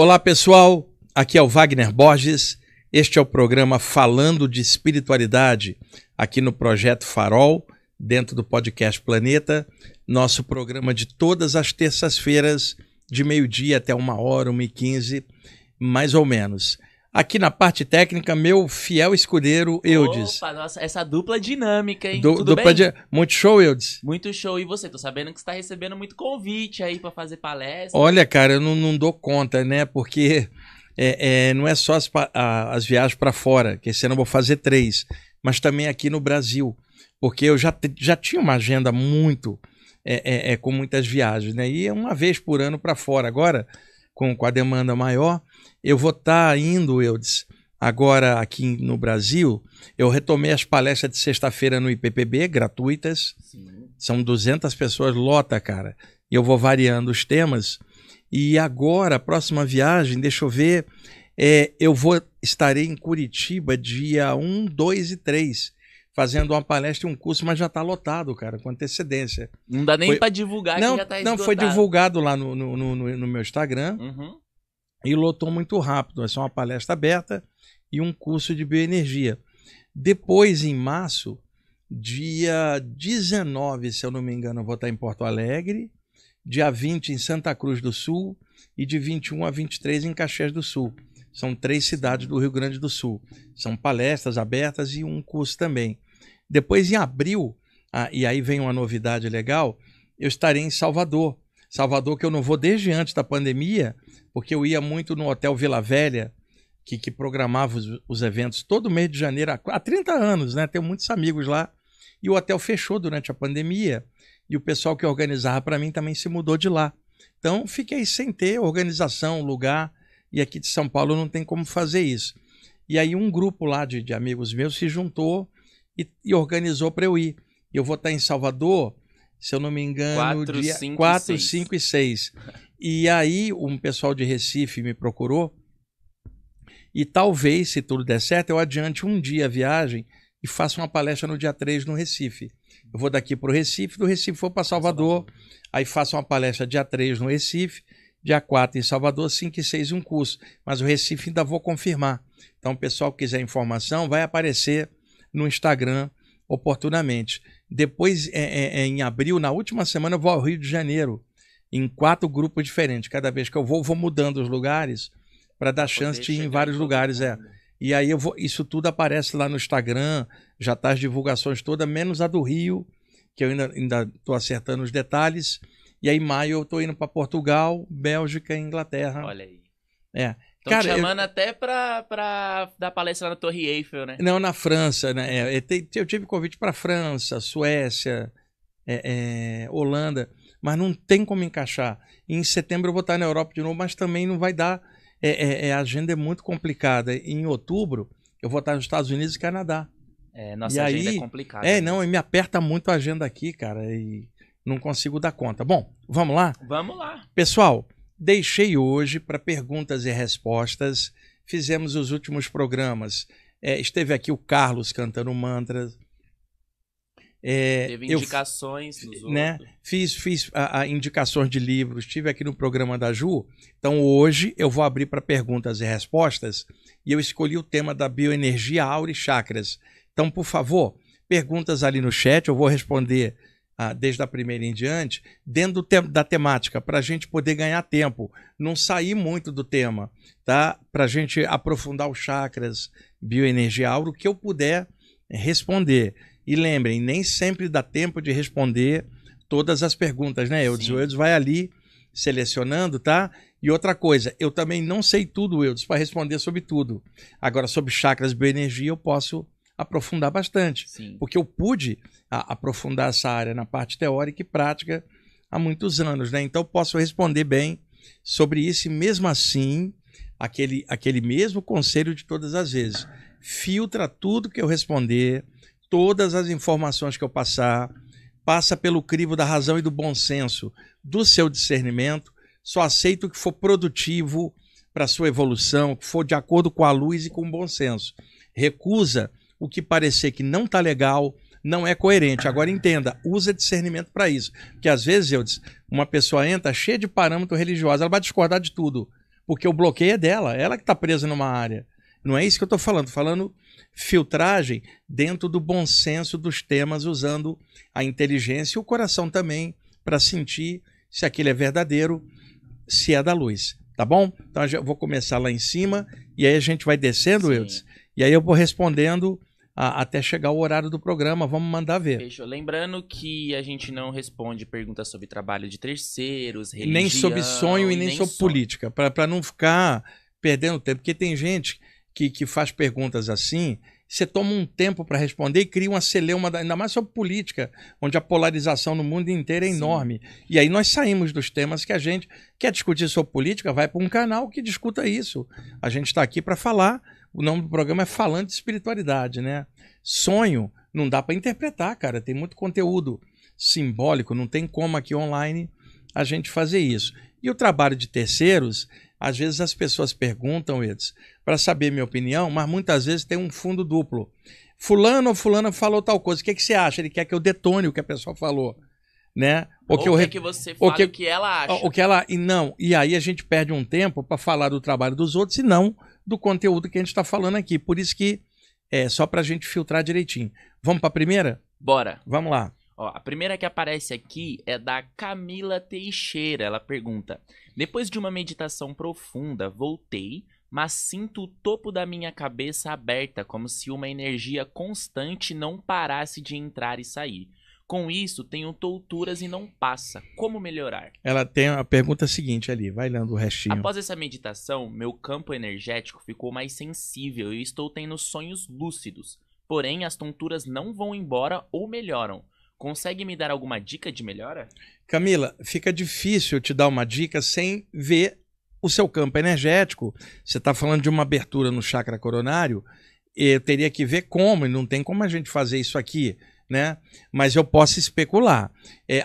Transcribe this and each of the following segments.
Olá pessoal, aqui é o Wagner Borges, este é o programa Falando de Espiritualidade, aqui no Projeto Farol, dentro do podcast Planeta, nosso programa de todas as terças-feiras, de meio-dia até 1h, 1h15, mais ou menos. Aqui na parte técnica, meu fiel escudeiro, Eudes. Opa, nossa, essa dupla dinâmica, hein? Tudo bem? Muito show, Eudes? Muito show. E você? Tô sabendo que você tá recebendo muito convite aí pra fazer palestra. Olha, cara, eu não dou conta, né? Porque não é só as viagens para fora, que esse ano eu vou fazer 3, mas também aqui no Brasil. Porque eu já tinha uma agenda muito, com muitas viagens, né? E uma vez por ano para fora. Agora, com a demanda maior, eu vou estar indo, Eudes, agora aqui no Brasil. Eu retomei as palestras de sexta-feira no IPPB, gratuitas. Sim. São 200 pessoas, lota, cara. E eu vou variando os temas. E agora, a próxima viagem, deixa eu ver, estarei em Curitiba dia 1, 2 e 3, fazendo uma palestra e um curso, mas já está lotado, cara, com antecedência. Não dá nem para divulgar, não, que já tá esgotado. Não, foi divulgado lá no meu Instagram. Uhum. E lotou muito rápido. É só uma palestra aberta e um curso de bioenergia. Depois, em março, dia 19, se eu não me engano, eu vou estar em Porto Alegre, dia 20 em Santa Cruz do Sul e de 21 a 23 em Caxias do Sul. São 3 cidades do Rio Grande do Sul. São palestras abertas e um curso também. Depois, em abril, e aí vem uma novidade legal, eu estarei em Salvador. Salvador, que eu não vou desde antes da pandemia, porque eu ia muito no Hotel Vila Velha, que programava os eventos todo mês de janeiro, há 30 anos, né? Tenho muitos amigos lá. E o hotel fechou durante a pandemia, e o pessoal que organizava para mim também se mudou de lá. Então, fiquei sem ter organização, lugar, e aqui de São Paulo não tem como fazer isso. E aí um grupo lá de amigos meus se juntou e organizou para eu ir. Eu vou estar em Salvador, se eu não me engano, 4, 5 e 6. E aí um pessoal de Recife me procurou e talvez, se tudo der certo, eu adiante um dia a viagem e faça uma palestra no dia 3 no Recife. Eu vou daqui para o Recife, do Recife vou para Salvador, aí faço uma palestra dia 3 no Recife, dia 4 em Salvador, 5 e 6 um curso. Mas o Recife ainda vou confirmar. Então, o pessoal que quiser informação vai aparecer no Instagram oportunamente. Depois, em abril, na última semana, eu vou ao Rio de Janeiro, em 4 grupos diferentes. Cada vez que eu vou mudando os lugares para dar chance de ir em vários lugares. E aí isso tudo aparece lá no Instagram, já tá as divulgações todas, menos a do Rio, que eu ainda estou acertando os detalhes. E aí, em maio, eu estou indo para Portugal, Bélgica e Inglaterra. Olha aí. Estão te chamando até para dar palestra na Torre Eiffel, né? Não, na França, né? Eu tive convite para França, Suécia, Holanda, mas não tem como encaixar. Em setembro eu vou estar na Europa de novo, mas também não vai dar. A agenda é muito complicada. Em outubro eu vou estar nos Estados Unidos e Canadá. Nossa agenda é complicada. Não, e me aperta muito a agenda aqui, cara, e não consigo dar conta. Bom, vamos lá? Vamos lá. Pessoal, deixei hoje para perguntas e respostas. Fizemos os últimos programas. Esteve aqui o Carlos cantando mantras. Teve indicações nos né? outros. Fiz indicações de livros. Estive aqui no programa da Ju. Então hoje eu vou abrir para perguntas e respostas. E eu escolhi o tema da bioenergia, aura e chakras. Então, por favor, perguntas ali no chat. Eu vou responder desde a primeira em diante, dentro da temática, para a gente poder ganhar tempo, não sair muito do tema, tá? Para a gente aprofundar os chakras, bioenergia, aura, o que eu puder responder. E lembrem, nem sempre dá tempo de responder todas as perguntas, né, Eudes? O Eudes vai ali selecionando, tá? E outra coisa, eu também não sei tudo, Eudes, para responder sobre tudo. Agora, sobre chakras, bioenergia, eu posso aprofundar bastante. Sim. Porque eu pude aprofundar essa área na parte teórica e prática há muitos anos, né? Então eu posso responder bem sobre isso e mesmo assim, aquele mesmo conselho de todas as vezes. Filtra tudo que eu responder, todas as informações que eu passar, passa pelo crivo da razão e do bom senso, do seu discernimento, só aceita o que for produtivo para a sua evolução, que for de acordo com a luz e com o bom senso. Recusa o que parecer que não está legal, não é coerente. Agora entenda, usa discernimento para isso. Porque às vezes, uma pessoa entra cheia de parâmetro religioso, ela vai discordar de tudo. porque o bloqueio é dela, ela que está presa numa área. Não é isso que eu estou falando. Estou falando filtragem dentro do bom senso dos temas, usando a inteligência e o coração também para sentir se aquilo é verdadeiro, se é da luz. Tá bom? Então eu vou começar lá em cima e aí a gente vai descendo, Eudes, e aí eu vou respondendo até chegar o horário do programa. Vamos mandar ver. Fechou. Lembrando que a gente não responde perguntas sobre trabalho de terceiros, religião... Nem sobre sonho e nem sobre política, para não ficar perdendo tempo. Porque tem gente que faz perguntas assim, você toma um tempo para responder e cria uma celeuma, ainda mais sobre política, onde a polarização no mundo inteiro é enorme. E aí nós saímos dos temas que a gente quer discutir sobre política, vai para um canal que discuta isso. A gente está aqui para falar, o nome do programa é Falando de Espiritualidade, né? Sonho não dá para interpretar, cara, tem muito conteúdo simbólico, não tem como aqui online a gente fazer isso. E o trabalho de terceiros, às vezes as pessoas perguntam, Edson, para saber minha opinião, mas muitas vezes tem um fundo duplo. Fulano ou fulana falou tal coisa, o que você acha? Ele quer que eu detone o que a pessoa falou, né? Ou quer que você fale o que ela acha. O que ela... E aí a gente perde um tempo para falar do trabalho dos outros e não do conteúdo que a gente está falando aqui. Por isso que é só para a gente filtrar direitinho. Vamos para a primeira? Bora. Vamos lá. Ó, a primeira que aparece aqui é da Camila Teixeira. Ela pergunta: depois de uma meditação profunda, voltei, mas sinto o topo da minha cabeça aberta, como se uma energia constante não parasse de entrar e sair. Com isso, tenho tonturas e não passa. Como melhorar? Ela tem a pergunta seguinte ali, vai lendo o restinho. Após essa meditação, meu campo energético ficou mais sensível e estou tendo sonhos lúcidos. Porém, as tonturas não vão embora ou melhoram. Consegue me dar alguma dica de melhora? Camila, fica difícil eu te dar uma dica sem ver o seu campo energético. Você está falando de uma abertura no chakra coronário, eu teria que ver como, e não tem como a gente fazer isso aqui, né? Mas eu posso especular.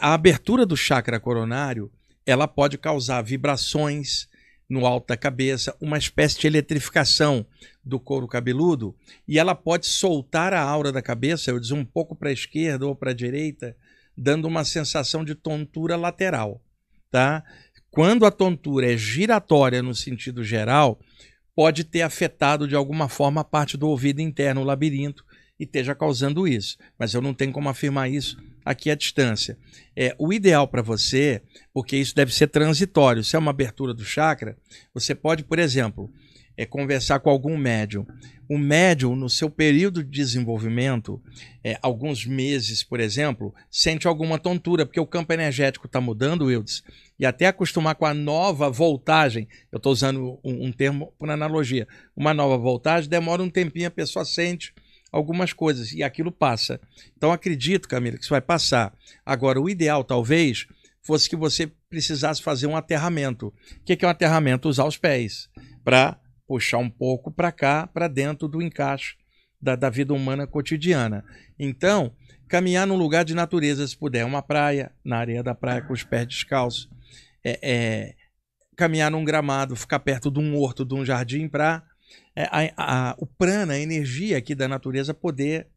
A abertura do chakra coronário, ela pode causar vibrações no alto da cabeça, uma espécie de eletrificação do couro cabeludo, e ela pode soltar a aura da cabeça, eu dizer, um pouco para a esquerda ou para a direita, dando uma sensação de tontura lateral, tá? Quando a tontura é giratória no sentido geral, pode ter afetado de alguma forma a parte do ouvido interno, o labirinto, e esteja causando isso. Mas eu não tenho como afirmar isso aqui à distância. O ideal para você, porque isso deve ser transitório, se é uma abertura do chakra, você pode, por exemplo, conversar com algum médium. O médium, no seu período de desenvolvimento, alguns meses, por exemplo, sente alguma tontura, porque o campo energético está mudando, Wildes, e até acostumar com a nova voltagem, eu estou usando um termo por analogia, uma nova voltagem, demora um tempinho, a pessoa sente algumas coisas e aquilo passa. Então acredito, Camila, que isso vai passar. Agora, o ideal talvez fosse que você precisasse fazer um aterramento. O que é um aterramento? Usar os pés para puxar um pouco para cá, para dentro do encaixe da vida humana cotidiana. Então, caminhar num lugar de natureza, se puder, uma praia, na areia da praia com os pés descalços, caminhar num gramado, ficar perto de um horto, de um jardim, para o prana, a energia aqui da natureza poder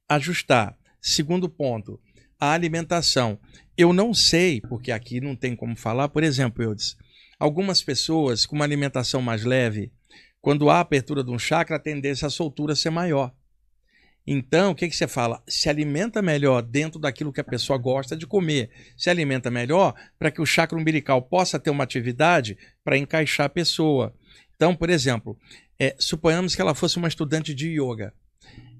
ajustar. Segundo ponto, a alimentação. Eu não sei, porque aqui não tem como falar, por exemplo, eu disse, algumas pessoas com uma alimentação mais leve, quando há abertura de um chakra, a tendência à soltura ser maior. Então, o que você fala? Se alimenta melhor dentro daquilo que a pessoa gosta de comer. Se alimenta melhor para que o chakra umbilical possa ter uma atividade para encaixar a pessoa. Então, por exemplo, suponhamos que ela fosse uma estudante de yoga.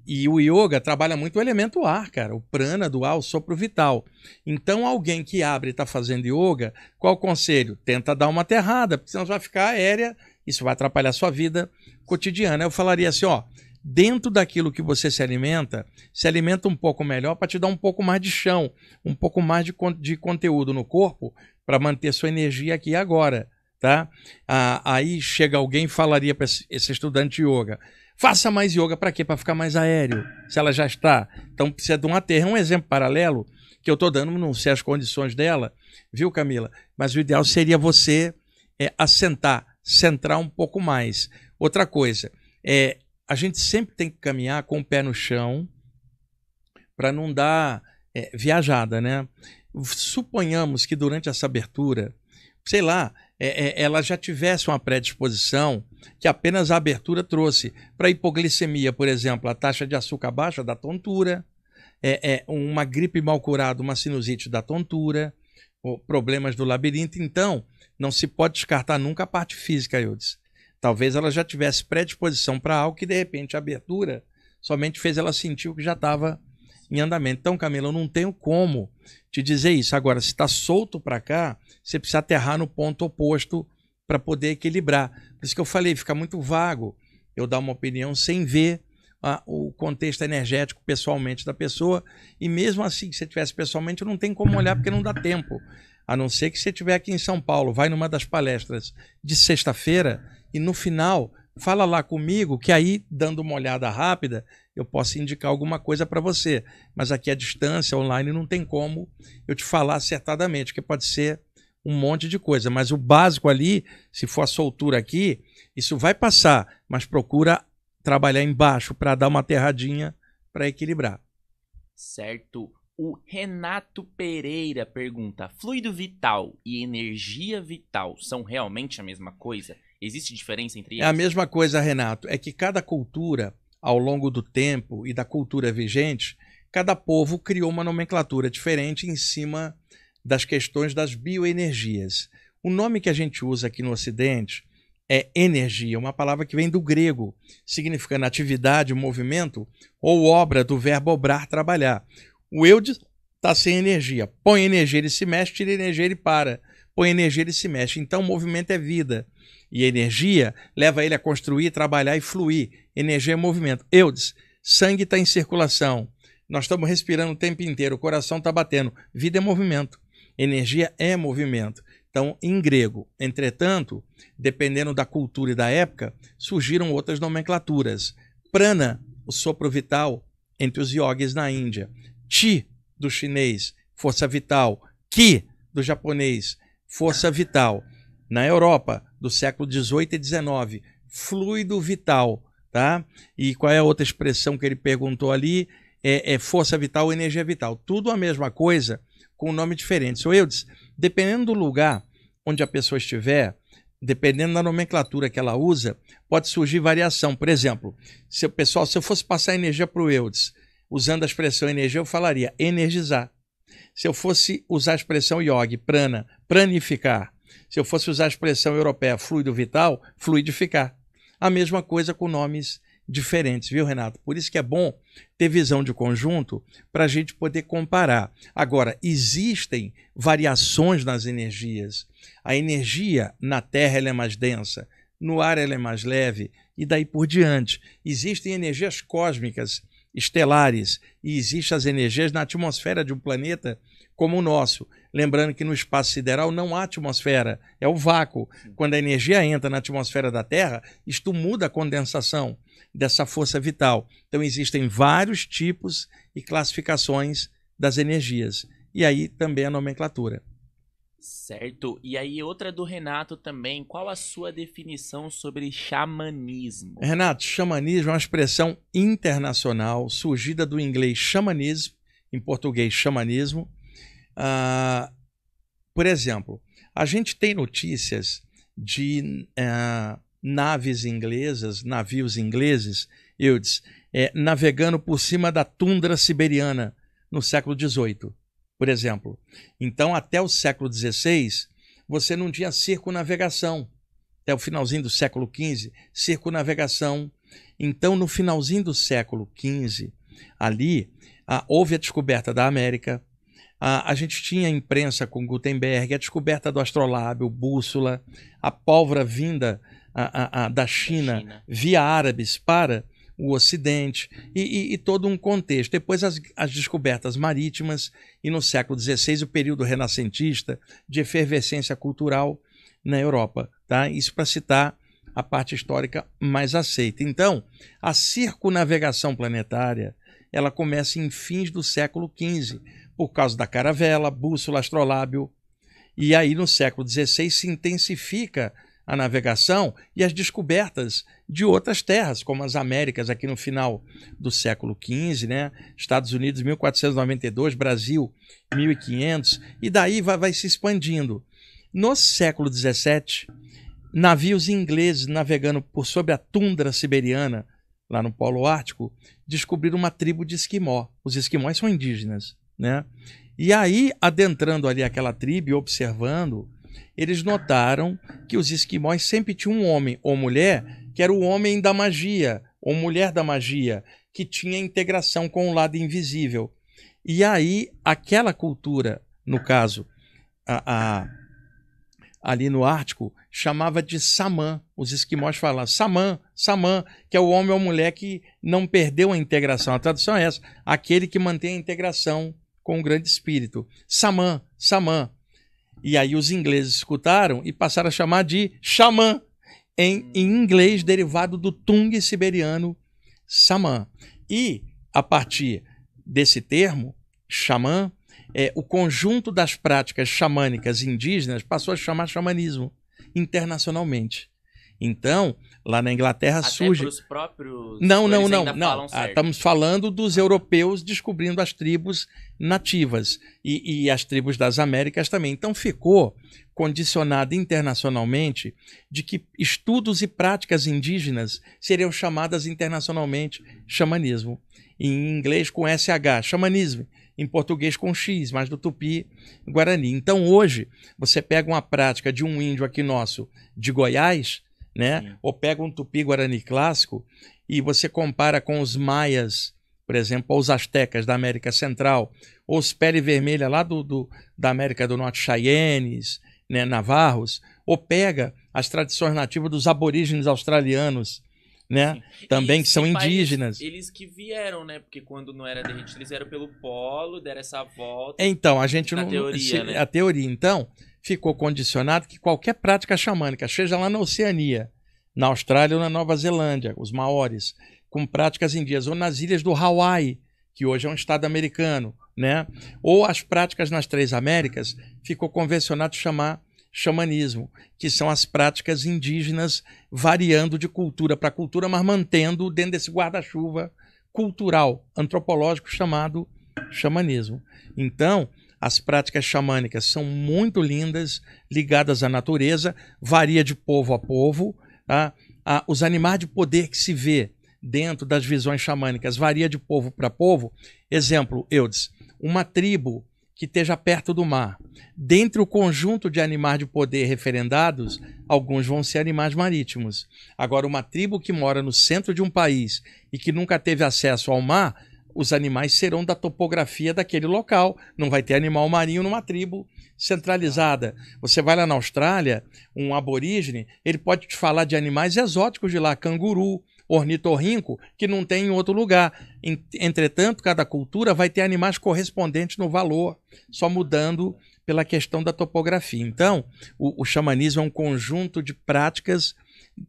E o yoga trabalha muito o elemento ar, cara, o prana do ar, o sopro vital. Então, alguém que abre e está fazendo yoga, qual o conselho? Tenta dar uma aterrada, porque senão vai ficar aérea, isso vai atrapalhar a sua vida cotidiana. Eu falaria assim, dentro daquilo que você se alimenta um pouco melhor para te dar um pouco mais de chão, um pouco mais de conteúdo no corpo para manter sua energia aqui e agora. Tá? Aí chega alguém e falaria para esse estudante de yoga, faça mais yoga para quê? Para ficar mais aéreo, se ela já está. Então precisa de um aterro. É um exemplo paralelo que eu estou dando, não sei as condições dela, viu, Camila? Mas o ideal seria você centrar um pouco mais. Outra coisa, a gente sempre tem que caminhar com o pé no chão para não dar viajada, né? Suponhamos que durante essa abertura sei lá, ela já tivesse uma predisposição que apenas a abertura trouxe. Para hipoglicemia, por exemplo, a taxa de açúcar baixa dá tontura, uma gripe mal curada, uma sinusite dá tontura, problemas do labirinto. Então, não se pode descartar nunca a parte física, Eudes. Talvez ela já tivesse predisposição para algo que, de repente, a abertura somente fez ela sentir o que já estava em andamento. Então, Camila, eu não tenho como te dizer isso. Agora, se está solto para cá, você precisa aterrar no ponto oposto para poder equilibrar. Por isso que eu falei, fica muito vago eu dar uma opinião sem ver o contexto energético pessoalmente da pessoa. E mesmo assim, se você tivesse pessoalmente, não tem como olhar porque não dá tempo. A não ser que você estiver aqui em São Paulo, vai numa das palestras de sexta-feira e no final fala lá comigo, que aí, dando uma olhada rápida, eu posso indicar alguma coisa para você. Mas aqui à distância, online, não tem como eu te falar acertadamente, porque pode ser um monte de coisa. Mas o básico ali, se for a soltura aqui, isso vai passar, mas procura trabalhar embaixo para dar uma aterradinha para equilibrar. Certo. O Renato Pereira pergunta: fluido vital e energia vital são realmente a mesma coisa? Existe diferença entre eles? É a mesma coisa, Renato. É que cada cultura, ao longo do tempo e da cultura vigente, cada povo criou uma nomenclatura diferente em cima das questões das bioenergias. O nome que a gente usa aqui no Ocidente é energia, uma palavra que vem do grego, significando atividade, movimento ou obra do verbo obrar, trabalhar. O Eudes está sem energia. Põe energia, ele se mexe, tira energia, ele para. Põe energia, ele se mexe. Então, o movimento é vida. E energia leva ele a construir, trabalhar e fluir. Energia é movimento. Eudes, sangue está em circulação. Nós estamos respirando o tempo inteiro, o coração está batendo. Vida é movimento. Energia é movimento. Então, em grego, entretanto, dependendo da cultura e da época, surgiram outras nomenclaturas. Prana, o sopro vital, entre os yogis na Índia. Chi, do chinês, força vital. Ki, do japonês, força vital. Na Europa, do século XVIII e XIX, fluido vital. Tá? E qual é a outra expressão que ele perguntou ali? Força vital, energia vital. Tudo a mesma coisa, com um nome diferente. So, Eudes, dependendo do lugar onde a pessoa estiver, dependendo da nomenclatura que ela usa, pode surgir variação. Por exemplo, se eu fosse passar energia para o Eudes, usando a expressão energia, eu falaria energizar. Se eu fosse usar a expressão yogi, prana, pranificar. Se eu fosse usar a expressão europeia, fluido vital, fluidificar. A mesma coisa com nomes diferentes, viu, Renato? Por isso que é bom ter visão de conjunto para a gente poder comparar. Agora, existem variações nas energias. A energia na Terra ela é mais densa, no ar ela é mais leve e daí por diante. Existem energias cósmicas estelares e existem as energias na atmosfera de um planeta como o nosso. Lembrando que no espaço sideral não há atmosfera, é o vácuo. Quando a energia entra na atmosfera da Terra, isto muda a condensação dessa força vital. Então existem vários tipos e classificações das energias. E aí também a nomenclatura. Certo. E aí outra do Renato também, qual a sua definição sobre xamanismo? Renato, xamanismo é uma expressão internacional surgida do inglês xamanismo, em português xamanismo. Por exemplo, a gente tem notícias de navios ingleses, Eudes, navegando por cima da tundra siberiana no século XVIII, por exemplo. Então, até o século XVI, você não tinha circunnavegação. Até o finalzinho do século XV, circunnavegação. Então, no finalzinho do século XV, ali, houve a descoberta da América. A gente tinha a imprensa com Gutenberg, a descoberta do astrolábio, bússola, a pólvora vinda da China via árabes para o Ocidente e todo um contexto. Depois as descobertas marítimas e no século XVI o período renascentista de efervescência cultural na Europa. Tá? Isso para citar a parte histórica mais aceita. Então, a circunnavegação planetária ela começa em fins do século XV, por causa da caravela, bússola, astrolábio. E aí, no século XVI, se intensifica a navegação e as descobertas de outras terras, como as Américas, aqui no final do século XV, né? Estados Unidos, 1492, Brasil, 1500, e daí vai se expandindo. No século XVII, navios ingleses navegando por sobre a tundra siberiana, lá no Polo Ártico, descobriram uma tribo de esquimó. Os esquimós são indígenas, né? E aí, adentrando ali aquela tribo e observando, eles notaram que os esquimós sempre tinham um homem ou mulher, que era o homem da magia, ou mulher da magia, que tinha integração com o lado invisível. E aí, aquela cultura, no caso, ali no Ártico, chamava de Samã. Os esquimós falavam Samã, Samã, que é o homem ou mulher que não perdeu a integração. A tradução é essa, aquele que mantém a integração com o grande espírito. Samã, Samã. E aí os ingleses escutaram e passaram a chamar de xamã, em inglês derivado do tung siberiano, Samã. E, a partir desse termo, xamã, o conjunto das práticas xamânicas indígenas passou a chamar xamanismo internacionalmente. Então, lá na Inglaterra Até surge... pros próprios... Não. Falam certo. Estamos falando dos europeus descobrindo as tribos nativas e as tribos das Américas também. Então ficou condicionado internacionalmente de que estudos e práticas indígenas seriam chamadas internacionalmente xamanismo. Em inglês com SH, xamanismo. Em português com X, mas do Tupi-Guarani. Então hoje, você pega uma prática de um índio aqui nosso de Goiás, né? Sim. Ou pega um Tupi-Guarani clássico e você compara com os maias, por exemplo, ou os astecas da América Central, ou os pele vermelha lá da América do Norte, Cheyennes, né, navarros, ou pega as tradições nativas dos aborígenes australianos, né? Também que são indígenas. Eles que vieram, né? Porque quando não era derretido, eles vieram pelo polo, deram essa volta. Então, a gente na não... teoria, né? A teoria, então, ficou condicionado que qualquer prática xamânica, seja lá na Oceania, na Austrália ou na Nova Zelândia, os maores, com práticas indígenas, ou nas ilhas do Hawaii, que hoje é um estado americano, né? Ou as práticas nas três Américas, ficou convencionado chamar xamanismo, que são as práticas indígenas variando de cultura para cultura, mas mantendo dentro desse guarda-chuva cultural, antropológico chamado xamanismo. Então, as práticas xamânicas são muito lindas, ligadas à natureza, varia de povo a povo. Tá? Os animais de poder que se vê dentro das visões xamânicas varia de povo para povo. Exemplo, Eudes, uma tribo que esteja perto do mar. Dentre o conjunto de animais de poder referendados, alguns vão ser animais marítimos. Agora, uma tribo que mora no centro de um país e que nunca teve acesso ao mar, os animais serão da topografia daquele local. Não vai ter animal marinho numa tribo centralizada. Você vai lá na Austrália, um aborígene, ele pode te falar de animais exóticos de lá, canguru, ornitorrinco, que não tem em outro lugar. Entretanto, cada cultura vai ter animais correspondentes no valor, só mudando pela questão da topografia. Então, o xamanismo é um conjunto de práticas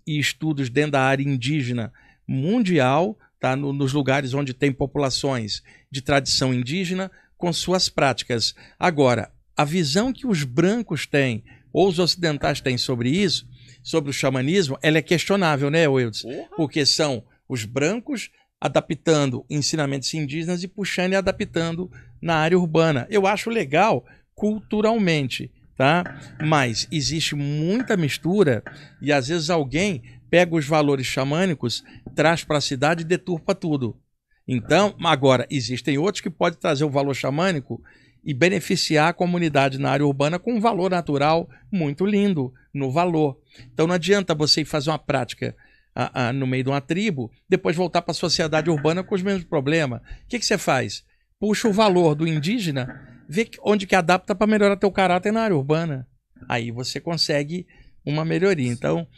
e estudos dentro da área indígena mundial, tá? Nos lugares onde tem populações de tradição indígena, com suas práticas. Agora, a visão que os brancos têm, ou os ocidentais têm sobre isso, sobre o xamanismo, ela é questionável, né, Wildes? Porque são os brancos adaptando ensinamentos indígenas e puxando e adaptando na área urbana. Eu acho legal culturalmente, tá? Mas existe muita mistura e às vezes alguém pega os valores xamânicos, traz para a cidade e deturpa tudo. Então, agora, existem outros que podem trazer o valor xamânico e beneficiar a comunidade na área urbana com um valor natural muito lindo no valor. Então não adianta você ir fazer uma prática no meio de uma tribo, depois voltar para a sociedade urbana com os mesmos problemas. O que você faz? Puxa o valor do indígena, vê onde que adapta para melhorar teu caráter na área urbana. Aí você consegue uma melhoria. Então,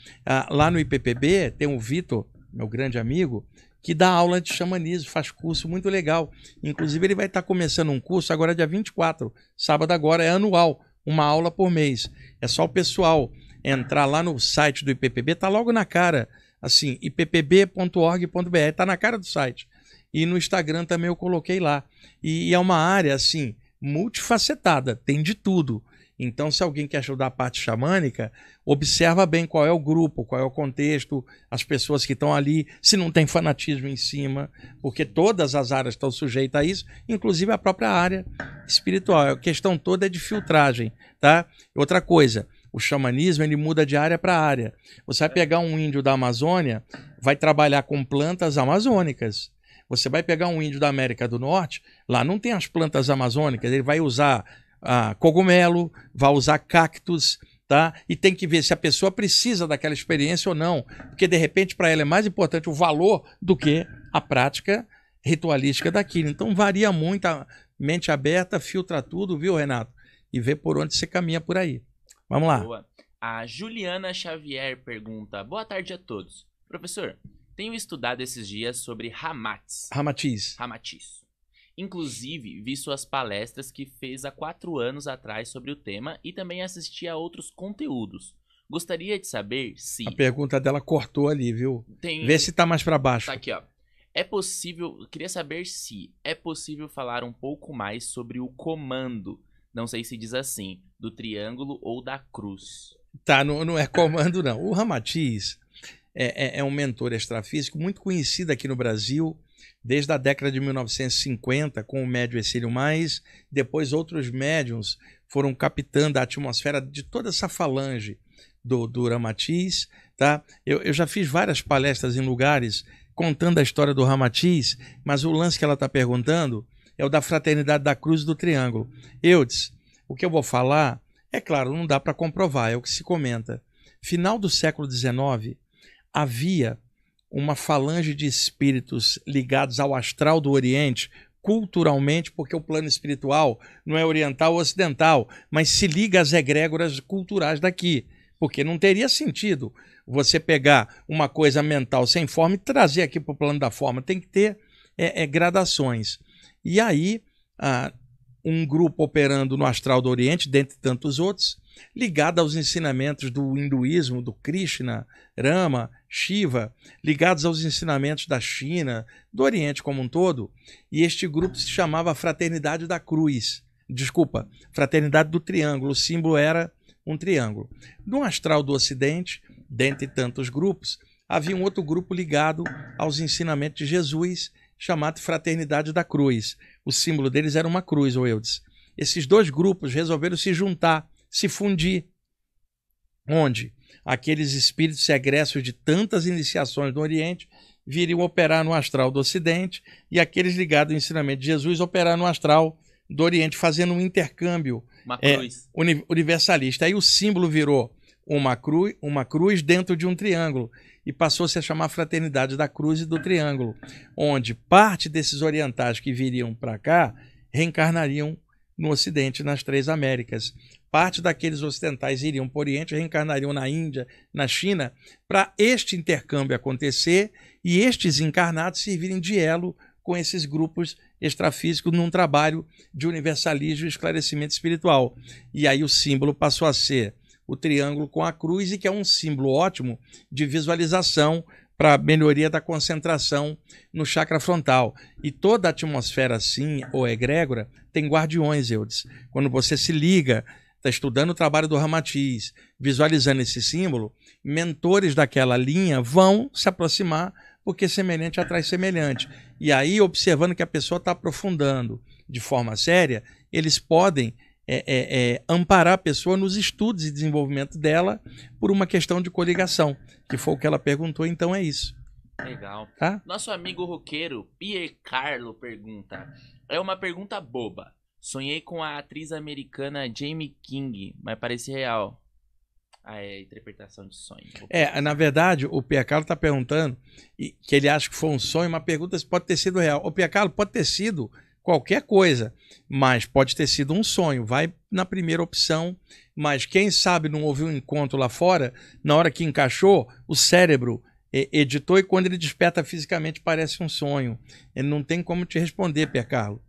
lá no IPPB tem o Vitor, meu grande amigo, que dá aula de xamanismo, faz curso muito legal. Inclusive, ele vai estar começando um curso agora dia 24, sábado agora, é anual, uma aula por mês. É só o pessoal entrar lá no site do IPPB, tá logo na cara, assim, ippb.org.br, tá na cara do site. E no Instagram também eu coloquei lá. E é uma área, assim, multifacetada, tem de tudo. Então, se alguém quer estudar a parte xamânica, observa bem qual é o grupo, qual é o contexto, as pessoas que estão ali, se não tem fanatismo em cima, porque todas as áreas estão sujeitas a isso, inclusive a própria área espiritual. A questão toda é de filtragem, tá? Outra coisa, o xamanismo ele muda de área para área. Você vai pegar um índio da Amazônia, vai trabalhar com plantas amazônicas. Você vai pegar um índio da América do Norte, lá não tem as plantas amazônicas, ele vai usar cogumelo, vai usar cactos, tá? E tem que ver se a pessoa precisa daquela experiência ou não, porque de repente para ela é mais importante o valor do que a prática ritualística daquilo. Então varia muito, a mente aberta, filtra tudo, viu, Renato? E vê por onde você caminha por aí. Vamos lá. Boa. A Juliana Xavier pergunta: boa tarde a todos. Professor, tenho estudado esses dias sobre Ramatiz. Inclusive, vi suas palestras que fez há 4 anos atrás sobre o tema e também assisti a outros conteúdos. Gostaria de saber se... A pergunta dela cortou ali, viu? Vê se tá mais para baixo. Tá aqui, ó. É possível... Queria saber se é possível falar um pouco mais sobre o comando, não sei se diz assim, do triângulo ou da cruz. Tá, não é comando não. O Ramatiz é um mentor extrafísico muito conhecido aqui no Brasil, desde a década de 1950, com o médium Essênio Mais. Depois outros médiums foram captando a atmosfera de toda essa falange do Ramatiz. Tá? Eu já fiz várias palestras em lugares contando a história do Ramatiz, mas o lance que ela está perguntando é o da Fraternidade da Cruz e do Triângulo. Eudes, o que eu vou falar, é claro, não dá para comprovar, é o que se comenta. Final do século XIX, havia uma falange de espíritos ligados ao astral do Oriente, culturalmente, porque o plano espiritual não é oriental ou ocidental, mas se liga às egrégoras culturais daqui, porque não teria sentido você pegar uma coisa mental sem forma e trazer aqui para o plano da forma, tem que ter gradações. E aí, um grupo operando no astral do Oriente, dentre tantos outros, ligado aos ensinamentos do hinduísmo, do Krishna, Rama, Shiva, ligados aos ensinamentos da China, do Oriente como um todo, e este grupo se chamava Fraternidade da Cruz. Desculpa, Fraternidade do Triângulo, o símbolo era um triângulo. No astral do Ocidente, dentre tantos grupos, havia um outro grupo ligado aos ensinamentos de Jesus, chamado Fraternidade da Cruz. O símbolo deles era uma cruz, Eudes. Esses dois grupos resolveram se juntar, se fundir. Onde aqueles espíritos egressos de tantas iniciações do Oriente viriam operar no astral do Ocidente e aqueles ligados ao ensinamento de Jesus operar no astral do Oriente, fazendo um intercâmbio universalista. Aí o símbolo virou uma cruz dentro de um triângulo e passou-se a chamar Fraternidade da Cruz e do Triângulo, onde parte desses orientais que viriam para cá reencarnariam no Ocidente, nas 3 Américas. Parte daqueles ocidentais iriam para o Oriente, reencarnariam na Índia, na China, para este intercâmbio acontecer e estes encarnados servirem de elo com esses grupos extrafísicos num trabalho de universalismo e esclarecimento espiritual. E aí o símbolo passou a ser o triângulo com a cruz, e que é um símbolo ótimo de visualização para melhoria da concentração no chakra frontal. E toda a atmosfera assim, ou egrégora, tem guardiões, Eudes. Quando você se liga, está estudando o trabalho do Ramatiz, visualizando esse símbolo, mentores daquela linha vão se aproximar, porque semelhante atrai semelhante. E aí, observando que a pessoa está aprofundando de forma séria, eles podem amparar a pessoa nos estudos e desenvolvimento dela por uma questão de coligação, que foi o que ela perguntou, então é isso. Legal. Tá? Nosso amigo roqueiro Pierre Carlo pergunta, é uma pergunta boba. Sonhei com a atriz americana Jamie King, mas parece real. É interpretação de sonho. Na verdade, o Pierre Carlo está perguntando que ele acha que foi um sonho, uma pergunta se pode ter sido real. O Pierre Carlo pode ter sido qualquer coisa, mas pode ter sido um sonho. Vai na primeira opção, mas quem sabe não houve um encontro lá fora, na hora que encaixou, o cérebro editou e quando ele desperta fisicamente parece um sonho. Ele não tem como te responder, Pierre Carlo.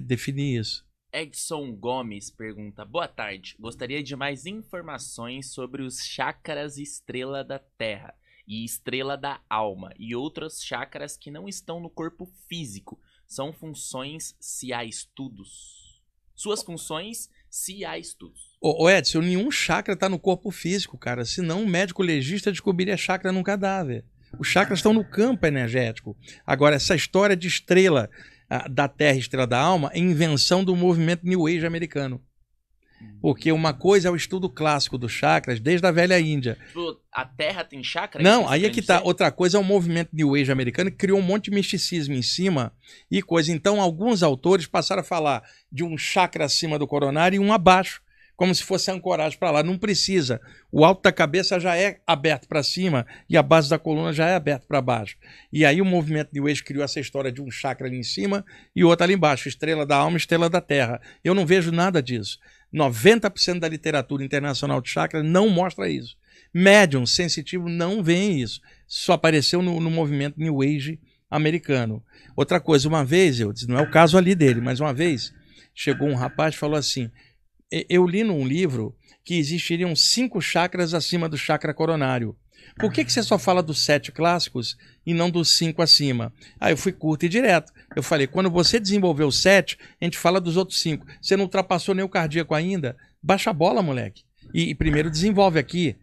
Definir isso. Edson Gomes pergunta, boa tarde, gostaria de mais informações sobre os chakras estrela da Terra e estrela da alma e outros chakras que não estão no corpo físico. São funções se há estudos. Suas funções, se há estudos. Ô Edson, nenhum chakra está no corpo físico, cara. Senão um médico legista descobriria chakra num cadáver. Os chakras estão no campo energético. Agora, essa história de estrela da Terra, estrela da alma, é invenção do movimento New Age americano. Porque uma coisa é o estudo clássico dos chakras, desde a velha Índia. A Terra tem chakra? Não, aí é que tá. Outra coisa é o movimento New Age americano que criou um monte de misticismo em cima e coisa. Então, alguns autores passaram a falar de um chakra acima do coronário e um abaixo, como se fosse ancoragem para lá. Não precisa. O alto da cabeça já é aberto para cima e a base da coluna já é aberto para baixo. E aí o movimento New Age criou essa história de um chakra ali em cima e outro ali embaixo. Estrela da alma, estrela da terra. Eu não vejo nada disso. 90% da literatura internacional de chakra não mostra isso. Médium sensitivo não vê isso. Só apareceu no movimento New Age americano. Outra coisa, uma vez, não é o caso ali dele, mas uma vez chegou um rapaz e falou assim: eu li num livro que existiriam 5 chakras acima do chakra coronário. Por que você só fala dos 7 clássicos e não dos 5 acima? Aí eu fui curto e direto. Eu falei, quando você desenvolveu o 7, a gente fala dos outros 5. Você não ultrapassou nem o cardíaco ainda? Baixa a bola, moleque. E primeiro desenvolve aqui.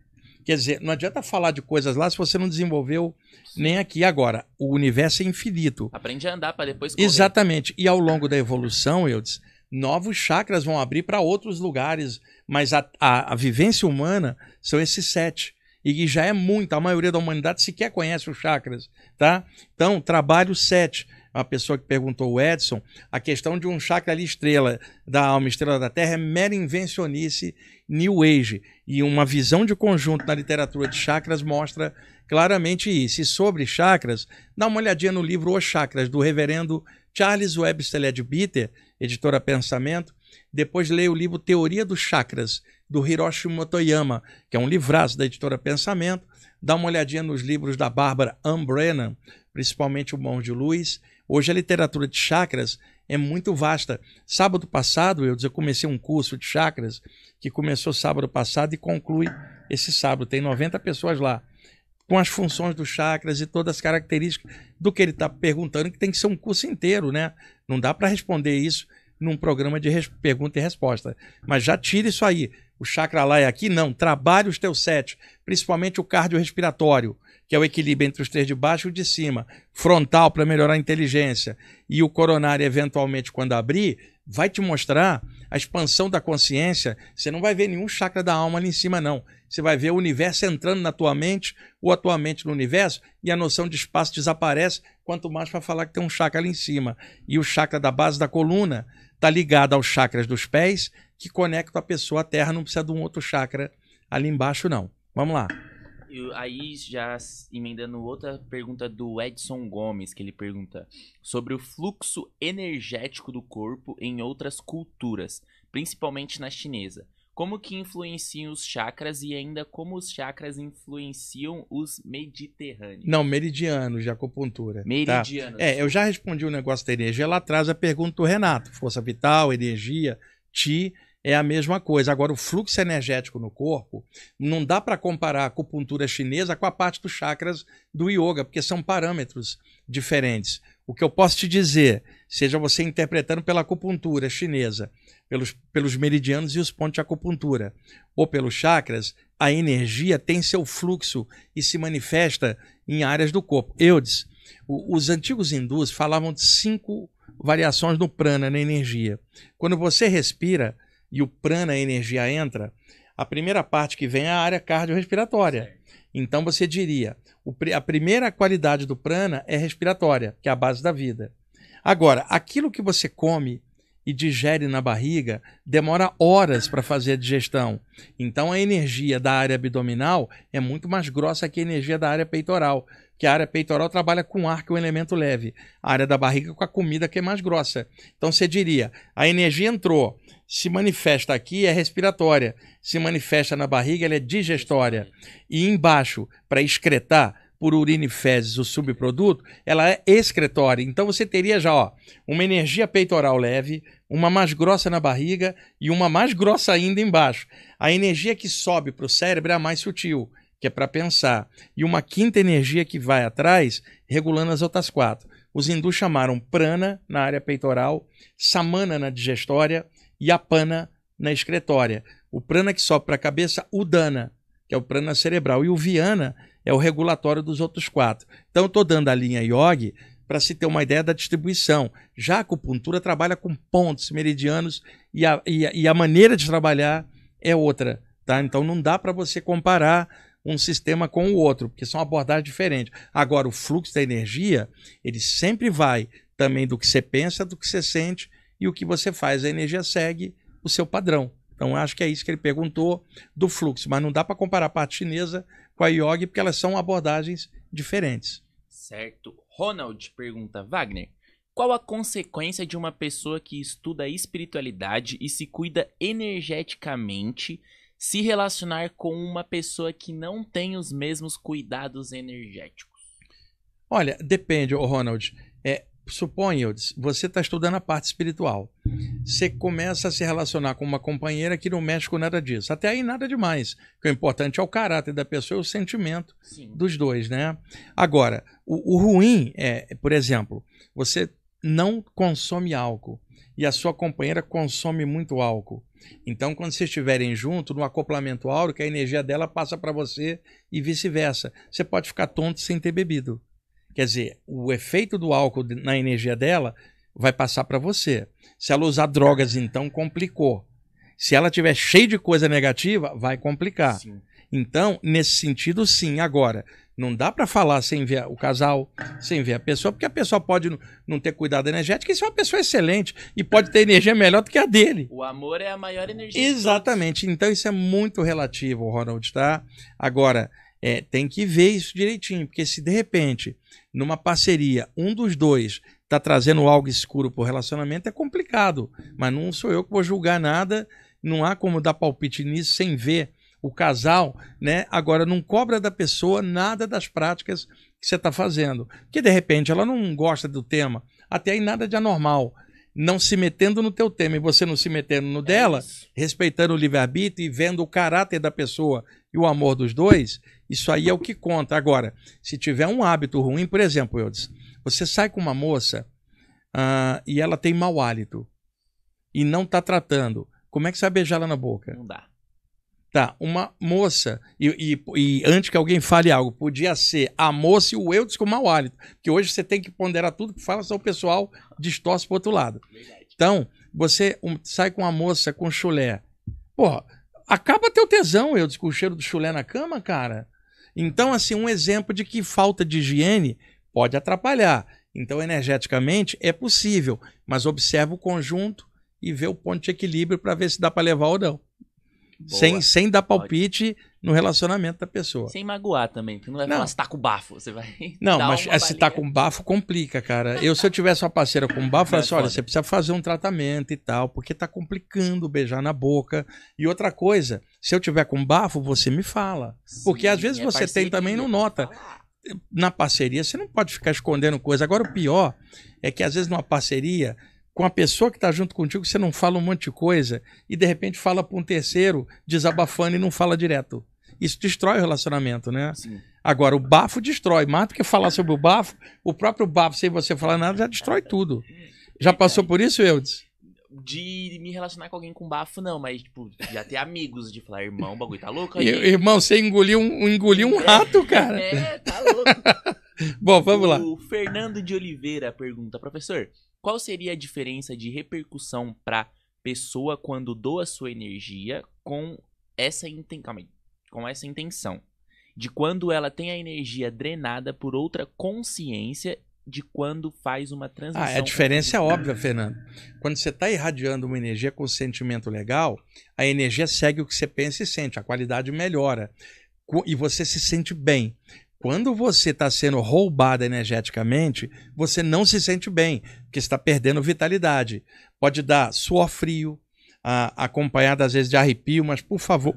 Quer dizer, não adianta falar de coisas lá se você não desenvolveu nem aqui. Agora, o universo é infinito. Aprende a andar para depois correr. Exatamente. E ao longo da evolução, Eudes, novos chakras vão abrir para outros lugares. Mas a vivência humana são esses 7. E já é muito. A maioria da humanidade sequer conhece os chakras. Tá? Então, trabalho 7. A pessoa que perguntou, o Edson, a questão de um chakra ali, estrela da alma, estrela da terra, é mera invencionice New Age. E uma visão de conjunto na literatura de chakras mostra claramente isso. E sobre chakras, dá uma olhadinha no livro Os Chakras, do reverendo Charles Webster Leadbeater, editora Pensamento. Depois leia o livro Teoria dos Chakras, do Hiroshi Motoyama, que é um livraço da editora Pensamento. Dá uma olhadinha nos livros da Barbara Ann Brennan, principalmente o Mãos de Luz. Hoje a literatura de chakras é muito vasta. Sábado passado, eu comecei um curso de chakras, que começou sábado passado e conclui esse sábado. Tem 90 pessoas lá, com as funções dos chakras e todas as características do que ele está perguntando, que tem que ser um curso inteiro, né? Não dá para responder isso num programa de pergunta e resposta. Mas já tira isso aí. O chakra lá é aqui? Não. Trabalhe os teus 7, principalmente o cardiorrespiratório, que é o equilíbrio entre os 3 de baixo e o de cima. Frontal, para melhorar a inteligência. E o coronário, eventualmente, quando abrir, vai te mostrar a expansão da consciência. Você não vai ver nenhum chakra da alma ali em cima, não. Você vai ver o universo entrando na tua mente, ou a tua mente no universo, e a noção de espaço desaparece, quanto mais para falar que tem um chakra ali em cima. E o chakra da base da coluna está ligado aos chakras dos pés, que conectam a pessoa à terra, não precisa de um outro chakra ali embaixo, não. Vamos lá. Aí, já emendando outra pergunta do Edson Gomes, que ele pergunta sobre o fluxo energético do corpo em outras culturas, principalmente na chinesa. Como que influenciam os chakras e ainda como os chakras influenciam os mediterrâneos? Não, meridianos de acupuntura. Meridianos. Tá? Eu já respondi o negócio da energia lá atrás, a pergunta do Renato. Força vital, energia, Qi, é a mesma coisa. Agora, o fluxo energético no corpo, não dá para comparar a acupuntura chinesa com a parte dos chakras do yoga, porque são parâmetros diferentes. O que eu posso te dizer, seja você interpretando pela acupuntura chinesa, pelos meridianos e os pontos de acupuntura, ou pelos chakras, a energia tem seu fluxo e se manifesta em áreas do corpo. Eudes, os antigos hindus falavam de 5 variações no prana, na energia. Quando você respira e o prana, a energia, entra, a primeira parte que vem é a área cardiorrespiratória. Então você diria, a primeira qualidade do prana é respiratória, que é a base da vida. Agora, aquilo que você come e digere na barriga, demora horas para fazer a digestão. Então a energia da área abdominal é muito mais grossa que a energia da área peitoral, que a área peitoral trabalha com ar, que é um elemento leve. A área da barriga com a comida, que é mais grossa. Então você diria, a energia entrou, se manifesta aqui, é respiratória. Se manifesta na barriga, ela é digestória. E embaixo, para excretar, por urina e fezes, o subproduto, ela é excretória. Então você teria já uma energia peitoral leve, uma mais grossa na barriga e uma mais grossa ainda embaixo. A energia que sobe para o cérebro é a mais sutil, que é para pensar. E uma quinta energia que vai atrás, regulando as outras 4. Os hindus chamaram prana na área peitoral, samana na digestória e apana na excretória. O prana que sobe para a cabeça, Udana, que é o prana cerebral. E o Viana é o regulatório dos outros 4. Então, eu estou dando a linha Yogi para se ter uma ideia da distribuição. Já a acupuntura trabalha com pontos meridianos e a maneira de trabalhar é outra. Tá? Então, não dá para você comparar um sistema com o outro, porque são abordagens diferentes. Agora, o fluxo da energia, ele sempre vai também do que você pensa, do que você sente e o que você faz. A energia segue o seu padrão. Então, acho que é isso que ele perguntou do fluxo. Mas não dá para comparar a parte chinesa com a yoga, porque elas são abordagens diferentes. Certo. Ronald pergunta, Wagner, qual a consequência de uma pessoa que estuda a espiritualidade e se cuida energeticamente se relacionar com uma pessoa que não tem os mesmos cuidados energéticos? Olha, depende, Ronald. Suponha, você está estudando a parte espiritual. Você começa a se relacionar com uma companheira que não mexe com nada disso. Até aí nada demais. O que é importante é o caráter da pessoa e o sentimento dos dois, né? Agora, o ruim é, por exemplo, você não consome álcool e a sua companheira consome muito álcool. Então, quando vocês estiverem juntos, no acoplamento áurico, a energia dela passa para você e vice-versa. Você pode ficar tonto sem ter bebido. Quer dizer, o efeito do álcool na energia dela vai passar para você. Se ela usar drogas, então, complicou. Se ela tiver cheia de coisa negativa, vai complicar. Sim. Então, nesse sentido, sim. Agora, não dá para falar sem ver o casal, sem ver a pessoa, porque a pessoa pode não ter cuidado energético, e se é uma pessoa excelente e pode ter energia melhor do que a dele. O amor é a maior energia. Exatamente. Então, isso é muito relativo, Ronald, tá? Agora, tem que ver isso direitinho, porque se de repente, numa parceria, um dos dois está trazendo algo escuro para o relacionamento, é complicado. Mas não sou eu que vou julgar nada, não há como dar palpite nisso sem ver o casal, né? Agora, não cobra da pessoa nada das práticas que você está fazendo. Porque, de repente, ela não gosta do tema, até aí nada de anormal. Não se metendo no teu tema e você não se metendo no dela, respeitando o livre-arbítrio e vendo o caráter da pessoa e o amor dos dois, isso aí é o que conta. Agora, se tiver um hábito ruim, por exemplo, Eudes, você sai com uma moça e ela tem mau hálito e não está tratando, como é que você vai beijar ela na boca? Não dá. Tá, uma moça, e antes que alguém fale algo, podia ser a moça e o Eudes com mau hálito, porque hoje você tem que ponderar tudo que fala, senão o pessoal distorce pro outro lado. Verdade. Então, você sai com uma moça com chulé, porra, acaba teu tesão, Eudes, com o cheiro do chulé na cama, cara. Então, assim, um exemplo de que falta de higiene pode atrapalhar. Então, energeticamente, é possível, mas observa o conjunto e vê o ponto de equilíbrio para ver se dá para levar ou não. Sem dar palpite no relacionamento da pessoa. Sem magoar também, porque não vai falar se tá com bafo, você vai. Não, mas se tá com bafo, complica, cara. Se eu tivesse uma parceira com bafo, eu falaria assim: olha, você precisa fazer um tratamento e tal, porque tá complicando beijar na boca. E outra coisa, se eu tiver com bafo, você me fala. Sim, porque às vezes você tem também e não nota. Na parceria, você não pode ficar escondendo coisa. Agora, o pior é que às vezes numa parceria, com a pessoa que está junto contigo, você não fala um monte de coisa e de repente fala para um terceiro desabafando e não fala direto. Isso destrói o relacionamento, né? Sim. Agora, o bafo destrói. Mais do que falar sobre o próprio bafo, sem você falar nada, já destrói tudo. Já passou por isso, Eudes? De me relacionar com alguém com bafo, não, mas tipo, já ter amigos de falar, irmão, o bagulho tá louco aí. Irmão, você engoliu um rato, cara. Tá louco. Bom, vamos lá. O Fernando de Oliveira pergunta, professor, qual seria a diferença de repercussão para pessoa quando doa sua energia com essa intenção? De quando ela tem a energia drenada por outra consciência de quando faz uma transição. A diferença é óbvia, Fernando. Quando você está irradiando uma energia com sentimento legal, a energia segue o que você pensa e sente, a qualidade melhora. E você se sente bem. Quando você está sendo roubado energeticamente, você não se sente bem, porque está perdendo vitalidade. Pode dar suor frio, acompanhado às vezes de arrepio, mas por favor,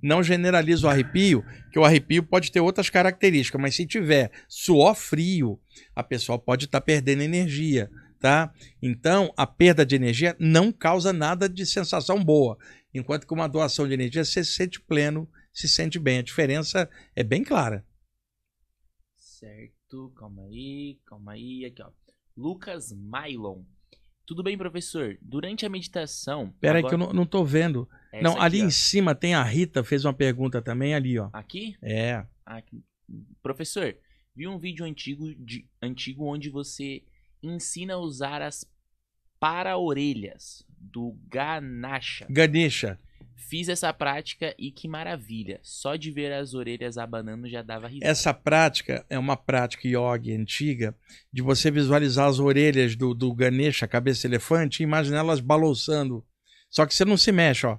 não generalize o arrepio, que o arrepio pode ter outras características, mas se tiver suor frio, a pessoa pode estar perdendo energia, tá? Então, a perda de energia não causa nada de sensação boa, enquanto que uma doação de energia você se sente pleno, se sente bem. A diferença é bem clara. Certo, calma aí, aqui ó. Lucas Mailon. Tudo bem, professor? Durante a meditação... Pera aí que eu não tô vendo. Essa Não, aqui, ali ó. em cima tem a Rita, fez uma pergunta também ali, ó. Aqui? É. Aqui. Professor, vi um vídeo antigo onde você ensina a usar as para-orelhas do Ganesha. Fiz essa prática e que maravilha. Só de ver as orelhas abanando já dava risada. Essa prática é uma prática yoga antiga de você visualizar as orelhas do Ganesha, cabeça de elefante, e imaginar elas balançando. Só que você não se mexe, ó.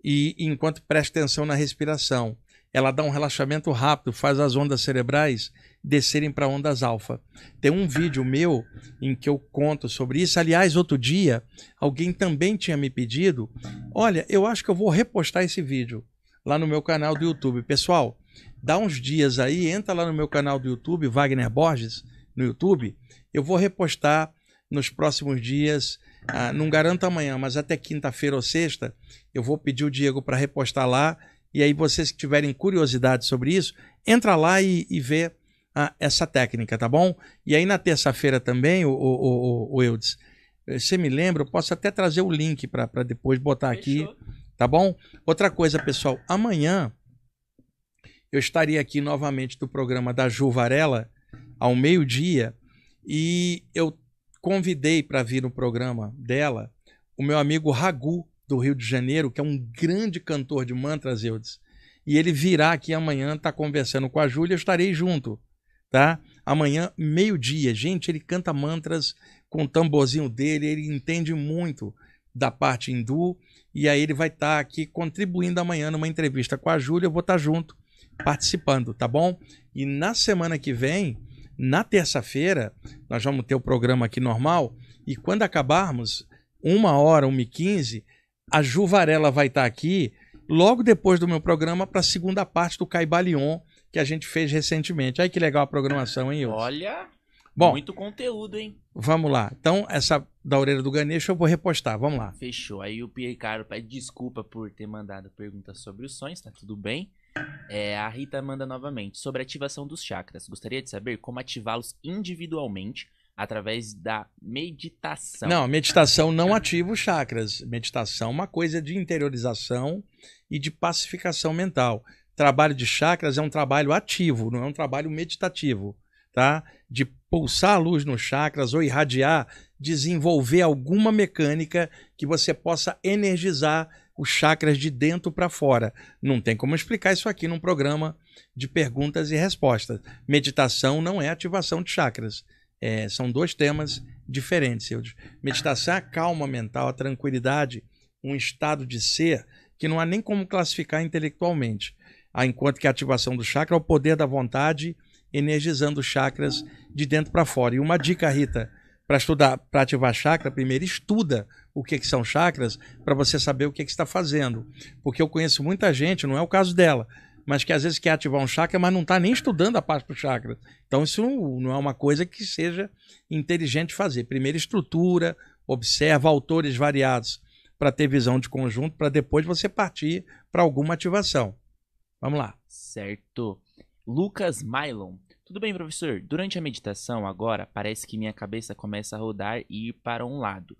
E enquanto presta atenção na respiração, ela dá um relaxamento rápido, faz as ondas cerebrais descerem para ondas alfa. Tem um vídeo meu em que eu conto sobre isso. Aliás, outro dia, alguém também tinha me pedido, olha, eu acho que eu vou repostar esse vídeo lá no meu canal do YouTube. Pessoal, dá uns dias aí, entra lá no meu canal do YouTube, Wagner Borges, no YouTube, eu vou repostar nos próximos dias, não garanto amanhã, mas até quinta-feira ou sexta, eu vou pedir o Diego para repostar lá. E aí vocês que tiverem curiosidade sobre isso, entra lá e vê essa técnica, tá bom? E aí na terça-feira também, o Eudes, você me lembra, eu posso até trazer o link para depois botar aqui, tá bom? Outra coisa, pessoal, amanhã eu estarei aqui novamente do programa da Ju Varela, ao meio-dia, e eu convidei para vir no programa dela o meu amigo Ragu, do Rio de Janeiro, que é um grande cantor de mantras, Eudes. E ele virá aqui amanhã, tá conversando com a Júlia, eu estarei junto, tá? Amanhã, meio-dia. Gente, ele canta mantras com o tamborzinho dele, ele entende muito da parte hindu, e aí ele vai estar aqui contribuindo amanhã numa entrevista com a Júlia, eu vou estar junto, participando, tá bom? E na semana que vem, na terça-feira, nós vamos ter o programa aqui normal, e quando acabarmos, 1h, 1h15, a Ju Varela vai estar aqui logo depois do meu programa para a segunda parte do Caibalion que a gente fez recentemente. Aí que legal a programação, hein, Eudes? Olha, bom, muito conteúdo, hein? Vamos lá. Então, essa da orelha do Ganesha eu vou repostar. Vamos lá. Fechou. Aí o Pierre pede desculpa por ter mandado perguntas sobre os sonhos, tá tudo bem? A Rita manda novamente. Sobre a ativação dos chakras. Gostaria de saber como ativá-los individualmente através da meditação. Não, meditação não ativa os chakras. Meditação é uma coisa de interiorização e de pacificação mental. Trabalho de chakras é um trabalho ativo, não é um trabalho meditativo, tá? De pulsar a luz nos chakras ou irradiar, desenvolver alguma mecânica que você possa energizar os chakras de dentro para fora. Não tem como explicar isso aqui num programa de perguntas e respostas. Meditação não é ativação de chakras. São dois temas diferentes. Meditação é a calma mental, a tranquilidade, um estado de ser que não há nem como classificar intelectualmente. Enquanto que a ativação do chakra é o poder da vontade, energizando os chakras de dentro para fora. E uma dica, Rita, para estudar, para ativar chakra, primeiro estuda o que são chakras para você saber o que está fazendo. Porque eu conheço muita gente, não é o caso dela, mas que às vezes quer ativar um chakra, mas não está nem estudando a parte do chakra. Então isso não é uma coisa que seja inteligente fazer. Primeiro estrutura, observa autores variados para ter visão de conjunto, para depois você partir para alguma ativação. Vamos lá. Certo. Lucas Mylon. Tudo bem, professor? Durante a meditação, agora, parece que minha cabeça começa a rodar e ir para um lado.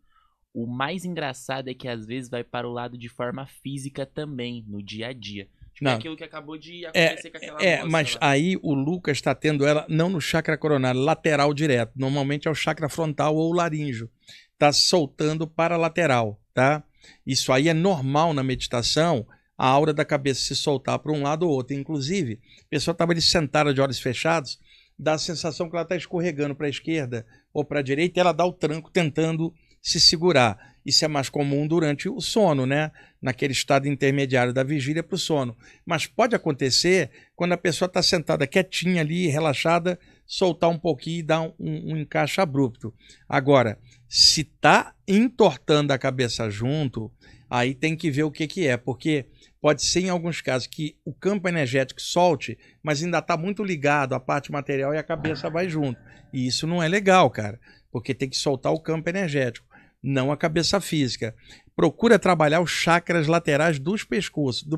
O mais engraçado é que às vezes vai para o lado de forma física também, no dia a dia. Tipo, não. É aquilo que acabou de acontecer com aquela moça mas lá. aí o Lucas está tendo ela não no chakra coronário, lateral direto. Normalmente é o chakra frontal ou o laríngeo. Está soltando para a lateral, tá? Isso aí é normal na meditação, a aura da cabeça se soltar para um lado ou outro. Inclusive, a pessoa estava ali sentada de olhos fechados, dá a sensação que ela está escorregando para a esquerda ou para a direita, e ela dá o tranco tentando se segurar. Isso é mais comum durante o sono, né? Naquele estado intermediário da vigília para o sono. Mas pode acontecer quando a pessoa está sentada quietinha ali, relaxada, soltar um pouquinho e dar um encaixe abrupto. Agora, se está entortando a cabeça junto, aí tem que ver o que é, porque pode ser em alguns casos que o campo energético solte, mas ainda está muito ligado à parte material e a cabeça vai junto. E isso não é legal, cara, porque tem que soltar o campo energético, não a cabeça física. Procura trabalhar os chakras laterais do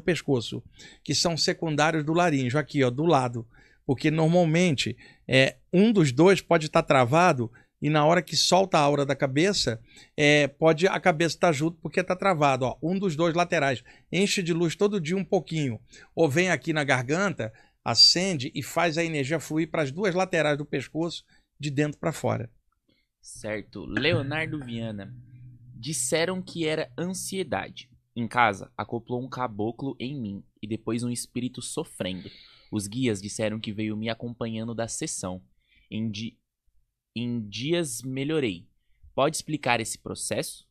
pescoço, que são secundários do laríngeo, aqui, ó, do lado. Porque normalmente um dos dois pode estar travado e na hora que solta a aura da cabeça, pode a cabeça estar junto porque está travado. Ó, um dos dois laterais enche de luz todo dia um pouquinho, ou vem aqui na garganta, acende e faz a energia fluir para as duas laterais do pescoço, de dentro para fora. Certo. Leonardo Viana. Disseram que era ansiedade. Em casa, acoplou um caboclo em mim e depois um espírito sofrendo. Os guias disseram que veio me acompanhando da sessão. Em dias melhorei. Pode explicar esse processo?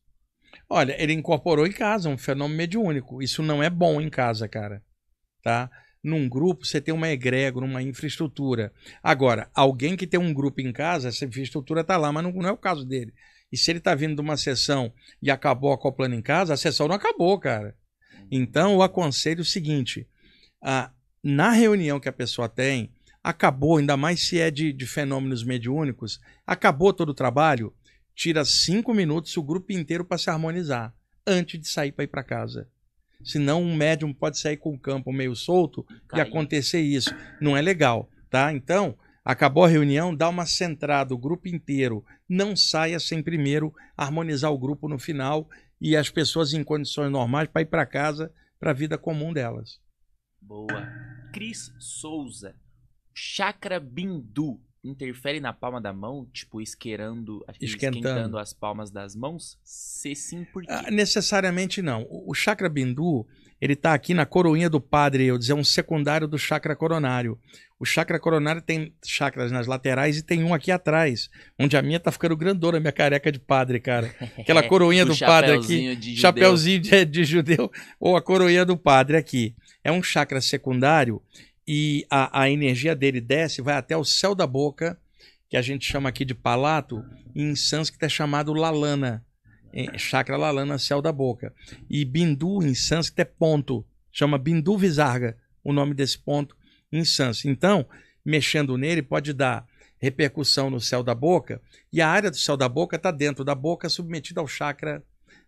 Olha, ele incorporou em casa um fenômeno mediúnico. Isso não é bom em casa, cara. Tá? Num grupo, você tem uma egrégora, uma infraestrutura. Agora, alguém que tem um grupo em casa, essa infraestrutura está lá, mas não é o caso dele. E se ele está vindo de uma sessão e acabou acoplando em casa, a sessão não acabou, cara. Então, eu aconselho o seguinte, na reunião que a pessoa tem, acabou, ainda mais se é de fenômenos mediúnicos, acabou todo o trabalho, tira 5 minutos o grupo inteiro para se harmonizar, antes de sair para ir para casa. Senão um médium pode sair com o campo meio solto e acontecer isso. Não é legal, tá? Então, acabou a reunião, dá uma centrada, o grupo inteiro. Não saia sem primeiro harmonizar o grupo no final e as pessoas em condições normais para ir para casa, para a vida comum delas. Boa. Cris Souza. Chakra Bindu interfere na palma da mão, tipo esquentando as palmas das mãos? Se sim, por quê? Necessariamente não. O chakra Bindu, ele está aqui na coroinha do padre, eu dizer, um secundário do chakra coronário. O chakra coronário tem chakras nas laterais e tem um aqui atrás, onde a minha tá ficando grandona, a minha careca de padre, cara. Aquela coroinha do padre aqui, chapeuzinho de judeu, ou a coroinha do padre aqui. É um chakra secundário e a energia dele desce, vai até o céu da boca, que a gente chama aqui de palato, e em sânscrito é chamado lalana, chakra lalana, céu da boca. E bindu em sânscrito é ponto, chama bindu visarga, o nome desse ponto em sânscrito. Então, mexendo nele pode dar repercussão no céu da boca, e a área do céu da boca está dentro da boca, submetida ao chakra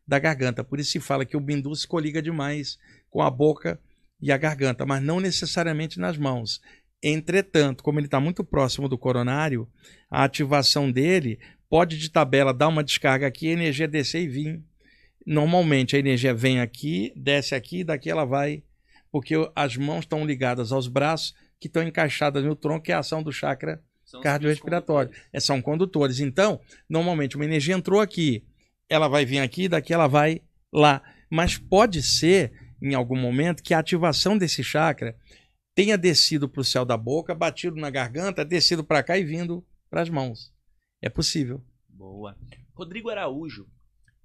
da garganta. Por isso se fala que o bindu se coliga demais com a boca e a garganta, mas não necessariamente nas mãos. Entretanto, como ele está muito próximo do coronário, a ativação dele pode de tabela dar uma descarga aqui, a energia descer e vir. Normalmente a energia vem aqui, desce aqui, daqui ela vai, porque as mãos estão ligadas aos braços que estão encaixadas no tronco, que é a ação do chakra cardiorrespiratório. São condutores. Então, normalmente uma energia entrou aqui, ela vai vir aqui, daqui ela vai lá. Mas pode ser, em algum momento, que a ativação desse chakra tenha descido para o céu da boca, batido na garganta, descido para cá e vindo para as mãos. É possível. Boa. Rodrigo Araújo,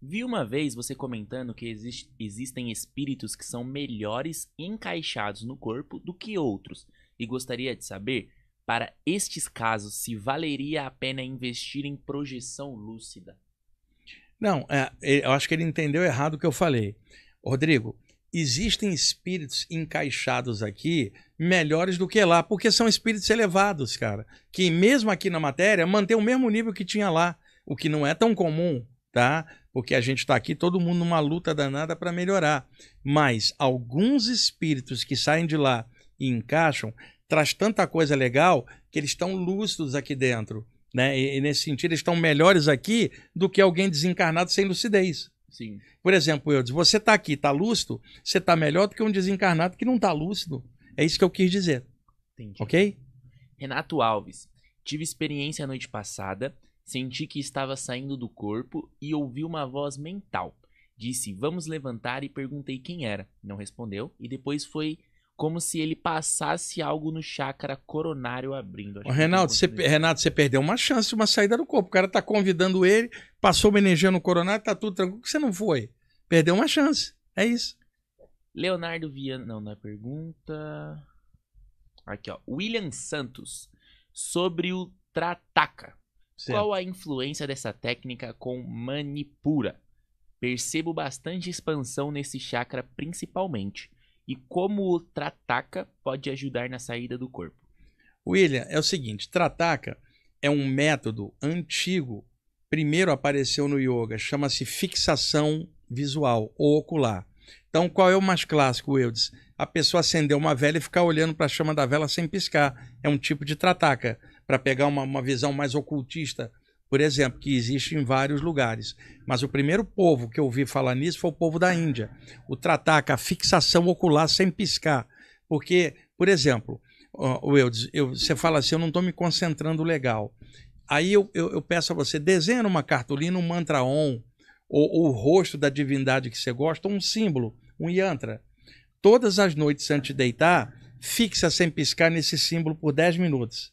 vi uma vez você comentando que existem espíritos que são melhores encaixados no corpo do que outros. E gostaria de saber, para estes casos, se valeria a pena investir em projeção lúcida. Não, eu acho que ele entendeu errado o que eu falei. Rodrigo, existem espíritos encaixados aqui melhores do que lá, porque são espíritos elevados, cara, que mesmo aqui na matéria mantém o mesmo nível que tinha lá, o que não é tão comum, tá? Porque a gente está aqui todo mundo numa luta danada para melhorar. Mas alguns espíritos que saem de lá e encaixam, traz tanta coisa legal que eles estão lúcidos aqui dentro, né? E nesse sentido eles estão melhores aqui do que alguém desencarnado sem lucidez. Sim. Por exemplo, você está aqui, está lúcido, você está melhor do que um desencarnado que não está lúcido. É isso que eu quis dizer. Entendi. Ok? Renato Alves. Tive experiência a noite passada, senti que estava saindo do corpo e ouvi uma voz mental. Disse, vamos levantar, e perguntei quem era. Não respondeu, e depois foi como se ele passasse algo no chakra coronário abrindo. Renato, você perdeu uma chance de uma saída do corpo. O cara está convidando ele, passou uma energia no coronário, tá tudo tranquilo. Por que você não foi? Perdeu uma chance. É isso. Leonardo Viana. Não é pergunta. Aqui, ó. William Santos. Sobre o Trataka. Certo. Qual a influência dessa técnica com Manipura? Percebo bastante expansão nesse chakra principalmente. E como o Trataka pode ajudar na saída do corpo? William, é o seguinte, Trataka é um método antigo, primeiro apareceu no yoga, chama-se fixação visual ou ocular. Então, qual é o mais clássico, Eudes? A pessoa acender uma vela e ficar olhando para a chama da vela sem piscar. É um tipo de Trataka, para pegar uma visão mais ocultista por exemplo, que existe em vários lugares. Mas o primeiro povo que eu ouvi falar nisso foi o povo da Índia. O Trataka, a fixação ocular sem piscar. Porque, por exemplo, você fala assim, eu não estou me concentrando legal. Aí eu peço a você, desenha numa cartolina um mantra Om, ou o rosto da divindade que você gosta, ou um símbolo, um yantra. Todas as noites antes de deitar, fixa sem piscar nesse símbolo por 10 minutos.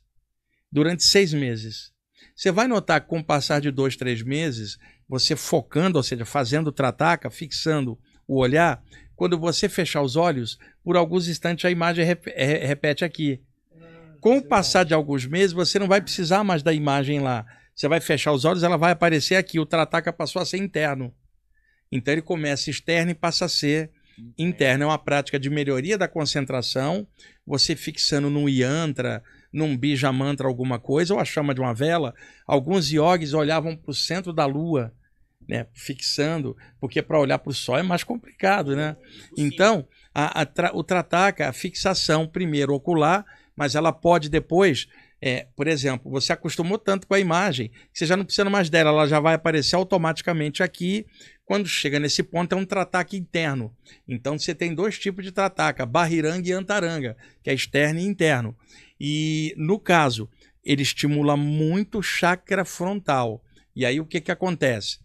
Durante 6 meses. Você vai notar que com o passar de 2, 3 meses, você focando, ou seja, fazendo Trataka, fixando o olhar, quando você fechar os olhos, por alguns instantes a imagem repete aqui. Com o passar de alguns meses, você não vai precisar mais da imagem lá. Você vai fechar os olhos, ela vai aparecer aqui. O Trataka passou a ser interno. Então ele começa externo e passa a ser interno. É uma prática de melhoria da concentração. Você fixando num yantra, num bija mantra, alguma coisa, ou a chama de uma vela. Alguns yogis olhavam para o centro da lua, né, fixando, porque para olhar para o sol é mais complicado, né? Então, o Trataka, a fixação primeiro ocular, mas ela pode depois, por exemplo, você acostumou tanto com a imagem, que você já não precisa mais dela, ela já vai aparecer automaticamente aqui. Quando chega nesse ponto, é um Trataka interno. Então, você tem 2 tipos de Trataka, Bahiranga e Antaranga, que é externo e interno. E, no caso, ele estimula muito o chakra frontal. E aí, o que acontece?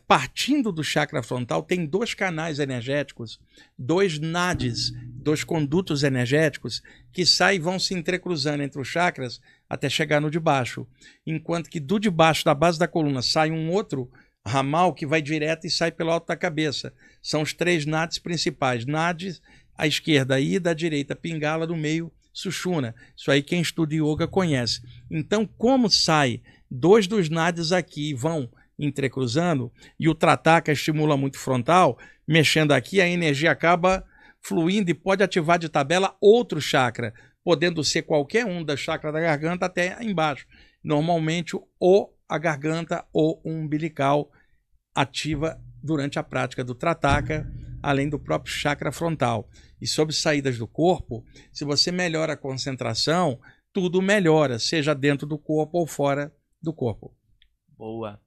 Partindo do chakra frontal, tem 2 canais energéticos, 2 nadis, 2 condutos energéticos que saem e vão se entrecruzando entre os chakras até chegar no de baixo. Enquanto que do de baixo, da base da coluna, sai um outro ramal que vai direto e sai pelo alto da cabeça. São os 3 nadis principais. Nadis, à esquerda Ida, à direita Pingala, no meio Sushumna. Isso aí quem estuda yoga conhece. Então, como sai 2 dos nadis aqui vão entrecruzando, e o Trataka estimula muito frontal, mexendo aqui, a energia acaba fluindo e pode ativar de tabela outro chakra, podendo ser qualquer um da chakra da garganta até embaixo. Normalmente, ou a garganta ou o umbilical ativa durante a prática do Trataka, além do próprio chakra frontal. E sobre saídas do corpo, se você melhora a concentração, tudo melhora, seja dentro do corpo ou fora do corpo. Boa.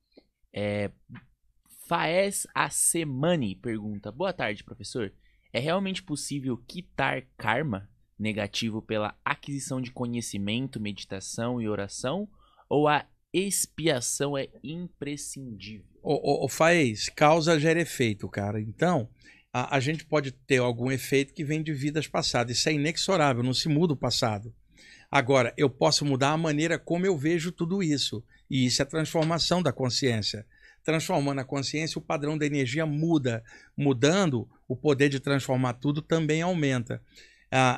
Faez Asemani pergunta: boa tarde, professor. É realmente possível quitar karma negativo pela aquisição de conhecimento, meditação e oração? Ou a expiação é imprescindível? Faez, causa gera efeito, cara. Então, a gente pode ter algum efeito que vem de vidas passadas. Isso é inexorável, não se muda o passado. Agora, eu posso mudar a maneira como eu vejo tudo isso. E isso é transformação da consciência. Transformando a consciência, o padrão da energia muda. Mudando, o poder de transformar tudo também aumenta.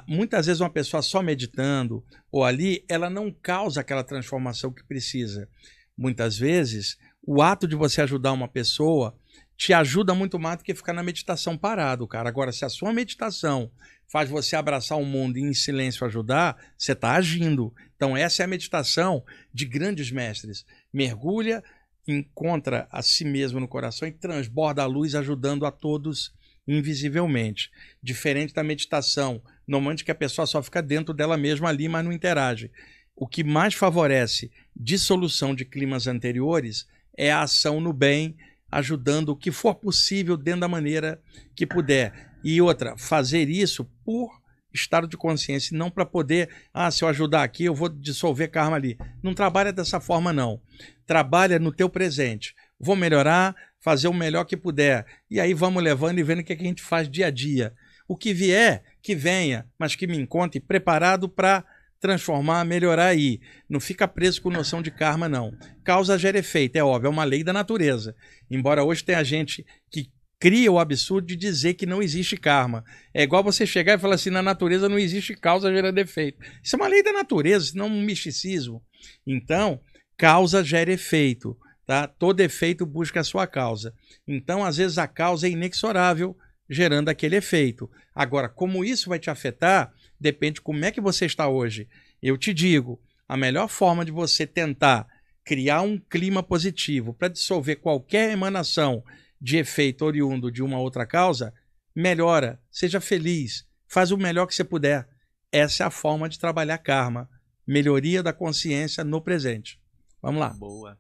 Muitas vezes uma pessoa só meditando ou ali, ela não causa aquela transformação que precisa. Muitas vezes, o ato de você ajudar uma pessoa te ajuda muito mais do que ficar na meditação parado, cara. Agora, se a sua meditação faz você abraçar o mundo e em silêncio ajudar, você está agindo. Então, essa é a meditação de grandes mestres. Mergulha, encontra a si mesmo no coração e transborda a luz, ajudando a todos invisivelmente. Diferente da meditação, normalmente que a pessoa só fica dentro dela mesma ali, mas não interage. O que mais favorece dissolução de climas anteriores é a ação no bem, ajudando o que for possível dentro da maneira que puder. E outra, fazer isso por estado de consciência, não para poder, se eu ajudar aqui, eu vou dissolver karma ali. Não trabalha dessa forma, não. Trabalha no teu presente. Vou melhorar, fazer o melhor que puder. E aí vamos levando e vendo o que a gente faz dia a dia. O que vier, que venha, mas que me encontre preparado para transformar, melhorar aí. Não fica preso com noção de karma, não. Causa gera efeito, é óbvio, é uma lei da natureza. Embora hoje tenha gente que cria o absurdo de dizer que não existe karma. É igual você chegar e falar assim, na natureza não existe causa gera defeito. Isso é uma lei da natureza, isso não é um misticismo. Então, causa gera efeito. Tá? Todo efeito busca a sua causa. Então, às vezes, a causa é inexorável, gerando aquele efeito. Agora, como isso vai te afetar, depende de como é que você está hoje. Eu te digo, a melhor forma de você tentar criar um clima positivo para dissolver qualquer emanação de efeito oriundo de uma outra causa, melhora, seja feliz, faz o melhor que você puder. Essa é a forma de trabalhar karma, melhoria da consciência no presente. Vamos lá. Boa.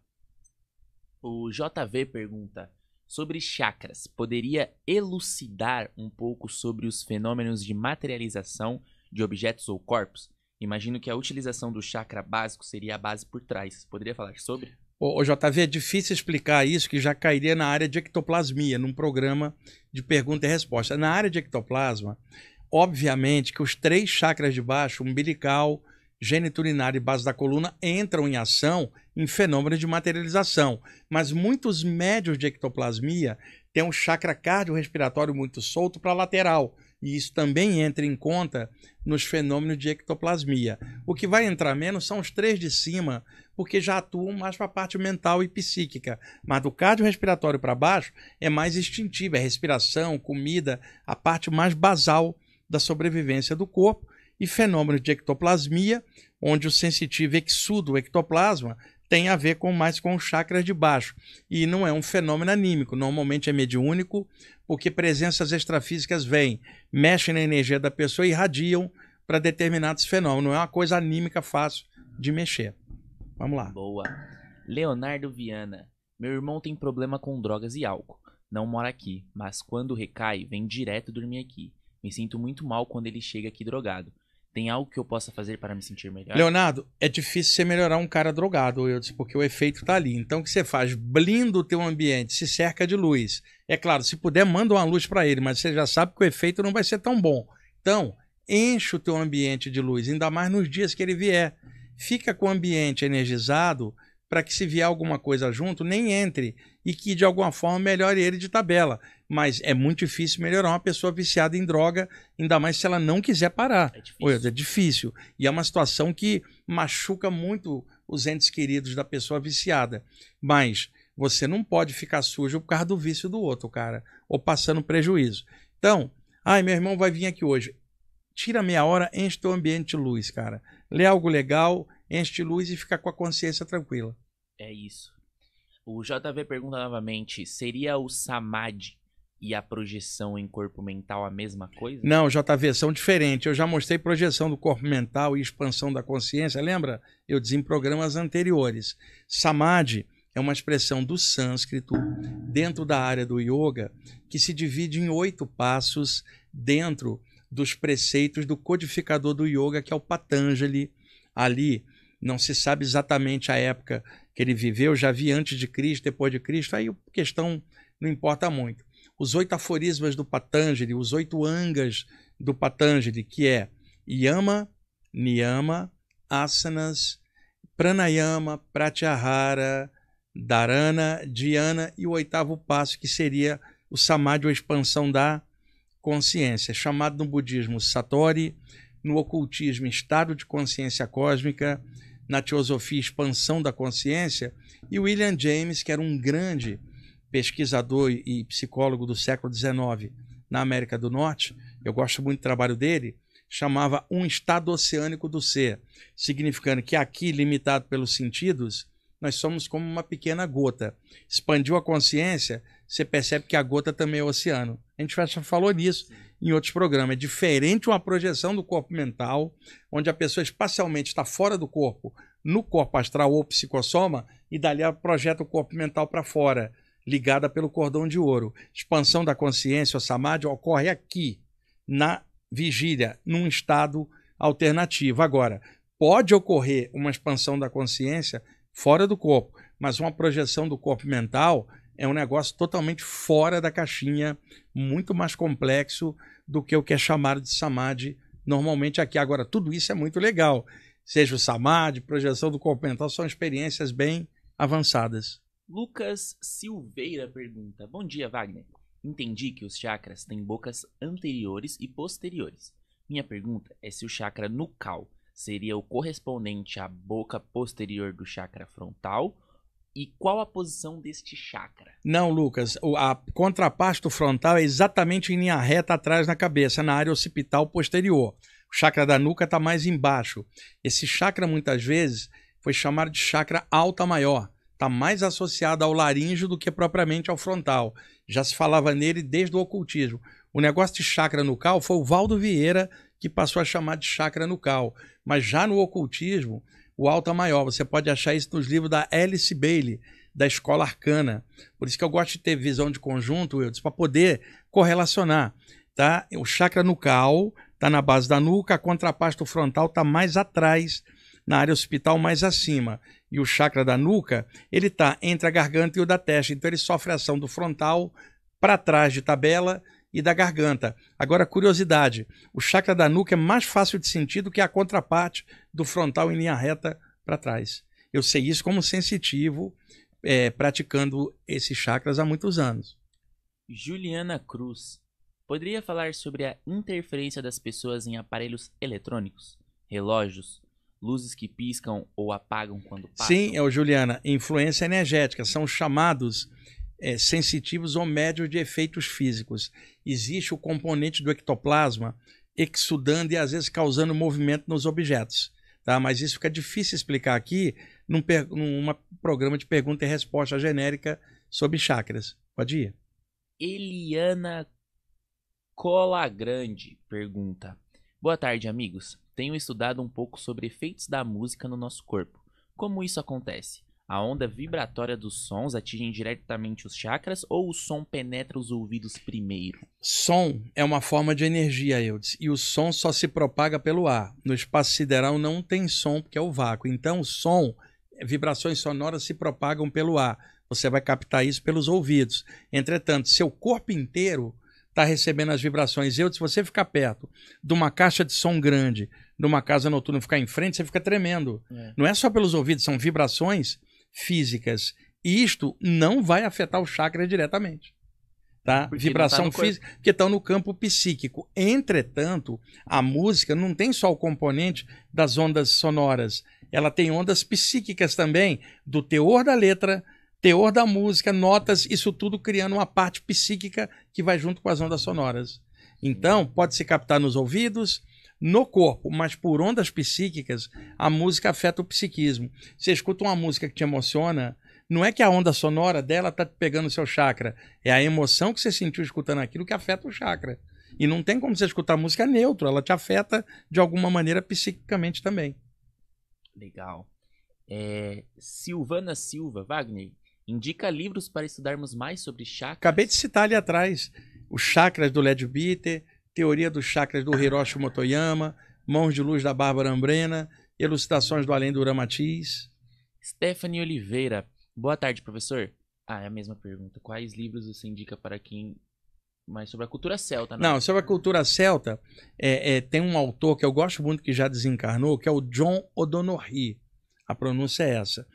O JV pergunta sobre chakras. Poderia elucidar um pouco sobre os fenômenos de materialização de objetos ou corpos? Imagino que a utilização do chakra básico seria a base por trás. Poderia falar sobre? Ô, JV, é difícil explicar isso, que já cairia na área de ectoplasmia, num programa de pergunta e resposta. Na área de ectoplasma, obviamente que os 3 chakras de baixo, umbilical, geniturinário e base da coluna, entram em ação em fenômenos de materialização. Mas muitos médios de ectoplasmia têm um chakra cardiorrespiratório muito solto para lateral. E isso também entra em conta nos fenômenos de ectoplasmia. O que vai entrar menos são os 3 de cima, porque já atuam mais para a parte mental e psíquica. Mas do cardiorrespiratório para baixo é mais instintivo, é respiração, comida, a parte mais basal da sobrevivência do corpo. E fenômenos de ectoplasmia, onde o sensitivo exuda o ectoplasma, tem a ver mais com os chakras de baixo. E não é um fenômeno anímico, normalmente é mediúnico, porque presenças extrafísicas vêm, mexem na energia da pessoa e irradiam para determinados fenômenos. Não é uma coisa anímica fácil de mexer. Vamos lá. Boa. Leonardo Viana. Meu irmão tem problema com drogas e álcool. Não mora aqui, mas quando recai, vem direto dormir aqui. Me sinto muito mal quando ele chega aqui drogado. Tem algo que eu possa fazer para me sentir melhor? Leonardo, é difícil você melhorar um cara drogado, porque o efeito está ali. Então, o que você faz? Blinda o teu ambiente, se cerca de luz. É claro, se puder, manda uma luz para ele, mas você já sabe que o efeito não vai ser tão bom. Então, enche o teu ambiente de luz, ainda mais nos dias que ele vier. Fica com o ambiente energizado para que, se vier alguma coisa junto, nem entre e que, de alguma forma, melhore ele de tabela. Mas é muito difícil melhorar uma pessoa viciada em droga, ainda mais se ela não quiser parar. É difícil. E é uma situação que machuca muito os entes queridos da pessoa viciada. Mas você não pode ficar sujo por causa do vício do outro, cara, ou passando prejuízo. Então, meu irmão vai vir aqui hoje. Tira meia hora, enche teu ambiente de luz, cara. Lê algo legal, enche de luz e fica com a consciência tranquila. É isso. O JV pergunta novamente, seria o Samadhi e a projeção em corpo mental a mesma coisa? Não, JV, são diferentes. Eu já mostrei projeção do corpo mental e expansão da consciência. Lembra? Eu disse em programas anteriores. Samadhi é uma expressão do sânscrito dentro da área do yoga que se divide em 8 passos dentro dos preceitos do codificador do yoga, que é o Patanjali. Ali não se sabe exatamente a época que ele viveu, já vi antes de Cristo, depois de Cristo, aí a questão não importa muito. Os 8 aforismas do Patanjali, os 8 angas do Patanjali, que é Yama, Niyama, Asanas, Pranayama, Pratyahara, Dharana, Dhyana e o 8º passo, que seria o Samadhi, a expansão da consciência, chamado no budismo Satori, no ocultismo estado de consciência cósmica, na teosofia expansão da consciência, e William James, que era um grande pesquisador e psicólogo do século XIX na América do Norte, eu gosto muito do trabalho dele, chamava um estado oceânico do ser, significando que aqui, limitado pelos sentidos, nós somos como uma pequena gota. Expandiu a consciência, você percebe que a gota também é oceano. A gente já falou nisso em outros programas. É diferente uma projeção do corpo mental, onde a pessoa espacialmente está fora do corpo, no corpo astral ou psicossoma, e dali ela projeta o corpo mental para fora, ligada pelo cordão de ouro. Expansão da consciência, o Samadhi, ocorre aqui, na vigília, num estado alternativo. Agora, pode ocorrer uma expansão da consciência fora do corpo, mas uma projeção do corpo mental é um negócio totalmente fora da caixinha, muito mais complexo do que o que é chamado de Samadhi normalmente aqui. Agora, tudo isso é muito legal. Seja o Samadhi, projeção do corpo mental, são experiências bem avançadas. Lucas Silveira pergunta, bom dia, Wagner. Entendi que os chakras têm bocas anteriores e posteriores. Minha pergunta é se o chakra nucal seria o correspondente à boca posterior do chakra frontal e qual a posição deste chakra? Não, Lucas, a contraparte do frontal é exatamente em linha reta atrás na cabeça, na área occipital posterior. O chakra da nuca está mais embaixo. Esse chakra, muitas vezes, foi chamado de chakra alta maior. Está mais associado ao laríngeo do que propriamente ao frontal. Já se falava nele desde o ocultismo. O negócio de chakra nucal foi o Valdo Vieira que passou a chamar de chakra nucal. Mas já no ocultismo, o alto a maior. Você pode achar isso nos livros da Alice Bailey, da Escola Arcana. Por isso que eu gosto de ter visão de conjunto, Wildes, para poder correlacionar. Tá? O chakra nucal está na base da nuca, a contraparte frontal está mais atrás, na área occipital mais acima. E o chakra da nuca, ele está entre a garganta e o da testa. Então ele sofre a ação do frontal para trás de tabela e da garganta. Agora, curiosidade, o chakra da nuca é mais fácil de sentir do que a contraparte do frontal em linha reta para trás. Eu sei isso como sensitivo, praticando esses chakras há muitos anos. Juliana Cruz. Poderia falar sobre a interferência das pessoas em aparelhos eletrônicos, relógios, luzes que piscam ou apagam quando passam? Sim, Juliana, influência energética, são chamados sensitivos ou médios de efeitos físicos. Existe o componente do ectoplasma exudando e às vezes causando movimento nos objetos. Tá? Mas isso fica difícil explicar aqui num programa de pergunta e resposta genérica sobre chakras. Pode ir. Eliana Colagrande pergunta: boa tarde, amigos. Tenho estudado um pouco sobre efeitos da música no nosso corpo. Como isso acontece? A onda vibratória dos sons atinge diretamente os chakras ou o som penetra os ouvidos primeiro? Som é uma forma de energia, Eudes, e o som só se propaga pelo ar. No espaço sideral não tem som, porque é o vácuo. Então, o som, vibrações sonoras se propagam pelo ar. Você vai captar isso pelos ouvidos. Entretanto, seu corpo inteiro está recebendo as vibrações. Se você ficar perto de uma caixa de som grande, de uma casa noturna, ficar em frente, você fica tremendo. Não é só pelos ouvidos, são vibrações físicas. E isto não vai afetar o chakra diretamente. Tá? Vibração física, porque estão no campo psíquico. Entretanto, a música não tem só o componente das ondas sonoras. Ela tem ondas psíquicas também, do teor da letra, teor da música, notas, isso tudo criando uma parte psíquica que vai junto com as ondas sonoras. Então, pode se captar nos ouvidos, no corpo, mas por ondas psíquicas, a música afeta o psiquismo. Você escuta uma música que te emociona, não é que a onda sonora dela está pegando o seu chakra, é a emoção que você sentiu escutando aquilo que afeta o chakra. E não tem como você escutar música neutro, ela te afeta de alguma maneira psiquicamente também. Legal. Silvana Silva, Wagner, indica livros para estudarmos mais sobre chakras? Acabei de citar ali atrás, os chakras do Led Bitter, Teoria dos Chakras do Hiroshi Motoyama, Mãos de Luz da Bárbara Ambrena, Elucidações do Além do Ramatiz. Stephanie Oliveira, boa tarde, professor. É a mesma pergunta. Quais livros você indica para quem... mais sobre a cultura celta? Não, sobre a cultura celta, tem um autor que eu gosto muito que já desencarnou, que é o John O'Donoghue. A pronúncia é essa.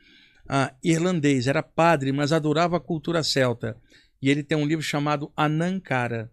Irlandês, era padre, mas adorava a cultura celta. E ele tem um livro chamado Anankara.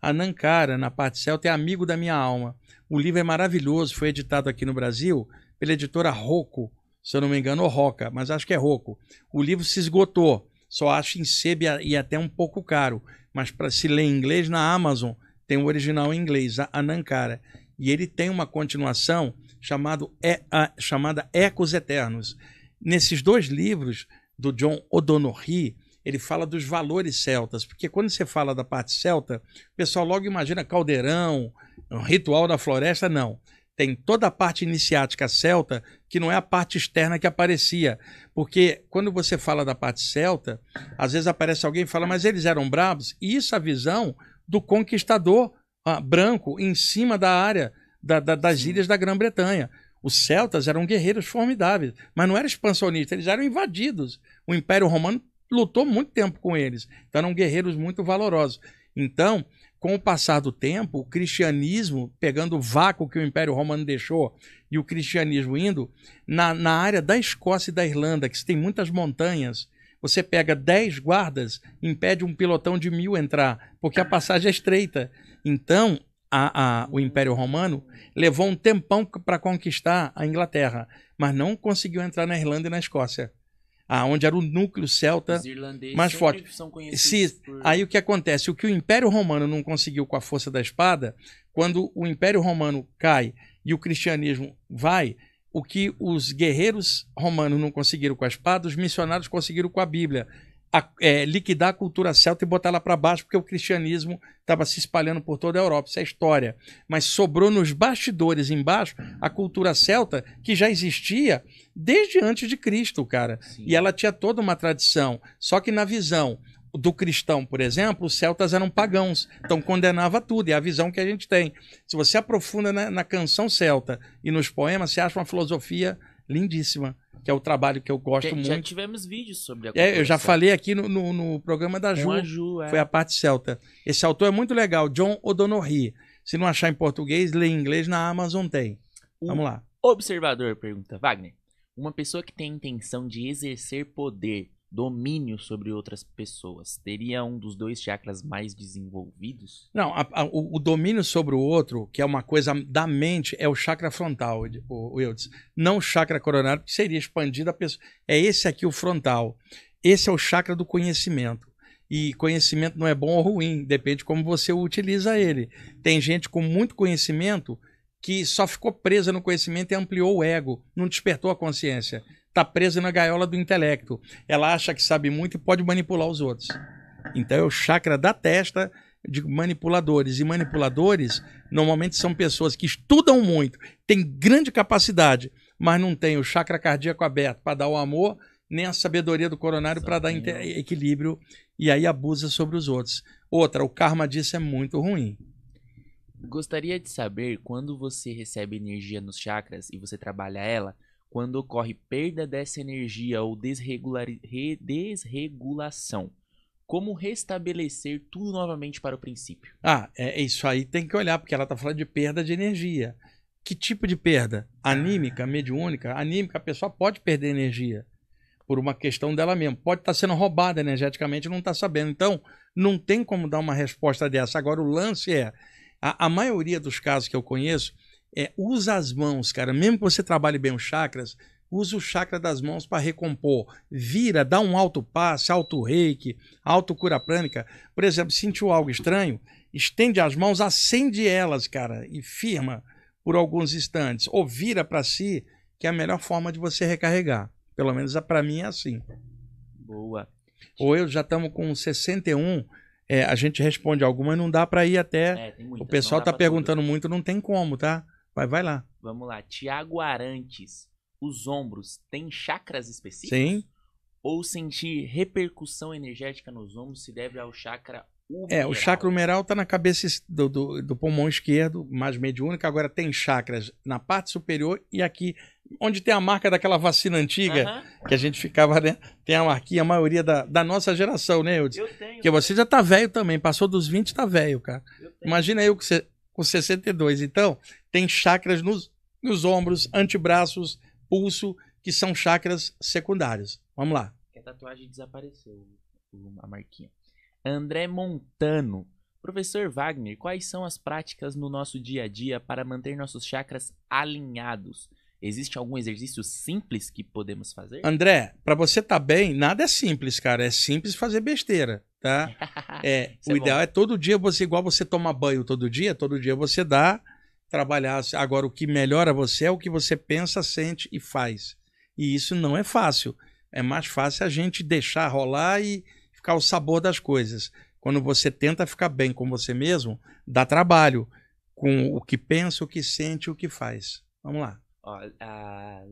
Anankara, na parte celta, é amigo da minha alma. O livro é maravilhoso, foi editado aqui no Brasil pela editora Rocco, se eu não me engano, ou Roca, mas acho que é Rocco. O livro se esgotou, só acho em sebo e até um pouco caro, mas para se ler em inglês, na Amazon tem o original em inglês, Anankara. E ele tem uma continuação chamada Ecos Eternos. Nesses dois livros do John O'Donoghue, ele fala dos valores celtas, porque quando você fala da parte celta, o pessoal logo imagina caldeirão, um ritual da floresta, não. Tem toda a parte iniciática celta, que não é a parte externa que aparecia, porque quando você fala da parte celta, às vezes aparece alguém e fala, mas eles eram bravos, e isso é a visão do conquistador branco em cima da área das ilhas da Grã-Bretanha. Os celtas eram guerreiros formidáveis, mas não eram expansionistas, eles eram invadidos. O Império Romano lutou muito tempo com eles, então eram guerreiros muito valorosos. Então, com o passar do tempo, o cristianismo, pegando o vácuo que o Império Romano deixou e o cristianismo indo, na área da Escócia e da Irlanda, que tem muitas montanhas, você pega 10 guardas, impede um pilotão de 1000 entrar, porque a passagem é estreita. Então, o Império Romano levou um tempão para conquistar a Inglaterra, mas não conseguiu entrar na Irlanda e na Escócia, onde era o núcleo celta mais forte. Aí o que acontece? O que o Império Romano não conseguiu com a força da espada, quando o Império Romano cai e o cristianismo vai, o que os guerreiros romanos não conseguiram com a espada, os missionários conseguiram com a Bíblia. liquidar a cultura celta e botar ela para baixo, porque o cristianismo estava se espalhando por toda a Europa. Isso é história. Mas sobrou nos bastidores embaixo a cultura celta, que já existia desde antes de Cristo, cara. Sim. E ela tinha toda uma tradição. Só que na visão do cristão, por exemplo, os celtas eram pagãos, então condenava tudo, é a visão que a gente tem. Se você aprofunda na canção celta e nos poemas, você acha uma filosofia lindíssima, que é o trabalho que eu gosto muito. Já tivemos vídeos sobre a eu já falei aqui no programa da Ju, foi a parte celta. Esse autor é muito legal, John O'Donoghue. Se não achar em português, lê em inglês, na Amazon tem. Vamos lá. Observador pergunta, Wagner, uma pessoa que tem a intenção de exercer poder, domínio sobre outras pessoas, teria um dos dois chakras mais desenvolvidos? Não, o domínio sobre o outro, que é uma coisa da mente, é o chakra frontal, o Eudes. Não o chakra coronário, que seria expandido a pessoa. É esse aqui o frontal. Esse é o chakra do conhecimento. E conhecimento não é bom ou ruim, depende de como você utiliza ele. Tem gente com muito conhecimento que só ficou presa no conhecimento e ampliou o ego, não despertou a consciência. Está presa na gaiola do intelecto. Ela acha que sabe muito e pode manipular os outros. Então é o chakra da testa de manipuladores. E manipuladores normalmente são pessoas que estudam muito, têm grande capacidade, mas não têm o chakra cardíaco aberto para dar o amor, nem a sabedoria do coronário para dar equilíbrio, e aí abusa sobre os outros. Outra, o karma disso é muito ruim. Gostaria de saber, quando você recebe energia nos chakras e você trabalha ela, quando ocorre perda dessa energia ou desregulação, como restabelecer tudo novamente para o princípio? Isso aí tem que olhar, porque ela está falando de perda de energia. Que tipo de perda? Anímica, mediúnica? Anímica, a pessoa pode perder energia por uma questão dela mesma. Pode estar sendo roubada energeticamente e não está sabendo. Então, não tem como dar uma resposta dessa. Agora, o lance é, a maioria dos casos que eu conheço, usa as mãos, cara. Mesmo que você trabalhe bem os chakras, usa o chakra das mãos para recompor. Vira, dá um alto passe, alto reiki, alto cura prânica. Por exemplo, sentiu algo estranho, estende as mãos, acende elas, cara, e firma por alguns instantes. Ou vira para si, que é a melhor forma de você recarregar. Pelo menos para mim é assim. Boa. Ou eu já estamos com 61, a gente responde alguma, não dá para ir até... o pessoal está perguntando muito, não tem como, tá? Vai lá. Vamos lá. Tiago Arantes. Os ombros têm chakras específicos? Sim. Ou sentir repercussão energética nos ombros se deve ao chakra humeral? O chakra humeral está na cabeça do pulmão esquerdo, mais mediúnica. Agora tem chakras na parte superior e aqui, onde tem a marca daquela vacina antiga, que a gente ficava, né? Tem a marquinha, a maioria da nossa geração, né, Eudes? Eu tenho. Porque você já tá velho também, passou dos 20, tá velho, cara. Imagina eu com 62. Então, tem chakras nos ombros, antebraços, pulso, que são chakras secundários. Vamos lá. A tatuagem desapareceu, a marquinha. André Montano. Professor Wagner, quais são as práticas no nosso dia a dia para manter nossos chakras alinhados? Existe algum exercício simples que podemos fazer? André, para você estar bem, nada é simples, cara. É simples fazer besteira, tá? O ideal é todo dia você, igual você toma banho todo dia você trabalhar. Agora, o que melhora você é o que você pensa, sente e faz. E isso não é fácil. É mais fácil a gente deixar rolar e ficar o sabor das coisas. Quando você tenta ficar bem com você mesmo, dá trabalho com o que pensa, o que sente, o que faz. Vamos lá. A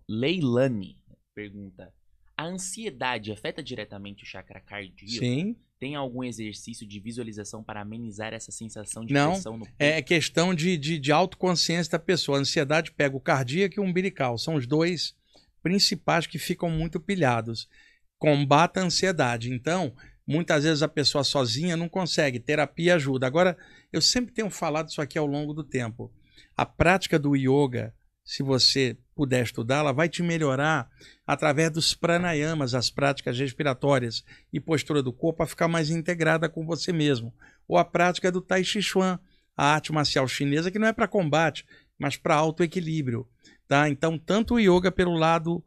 Leilani pergunta: a ansiedade afeta diretamente o chakra cardíaco? Sim. Tem algum exercício de visualização para amenizar essa sensação de Não, pressão no peito? É questão de autoconsciência da pessoa. A ansiedade pega o cardíaco e o umbilical. São os dois principais que ficam muito pilhados. Combata a ansiedade. Então, muitas vezes a pessoa sozinha não consegue. Terapia ajuda. Agora, eu sempre tenho falado isso aqui ao longo do tempo. A prática do yoga, se você puder estudar, ela vai te melhorar através dos pranayamas, as práticas respiratórias e postura do corpo, a ficar mais integrada com você mesmo. Ou a prática do Tai Chi Chuan, a arte marcial chinesa, que não é para combate, mas para autoequilíbrio. Tá? Então, tanto o yoga pelo lado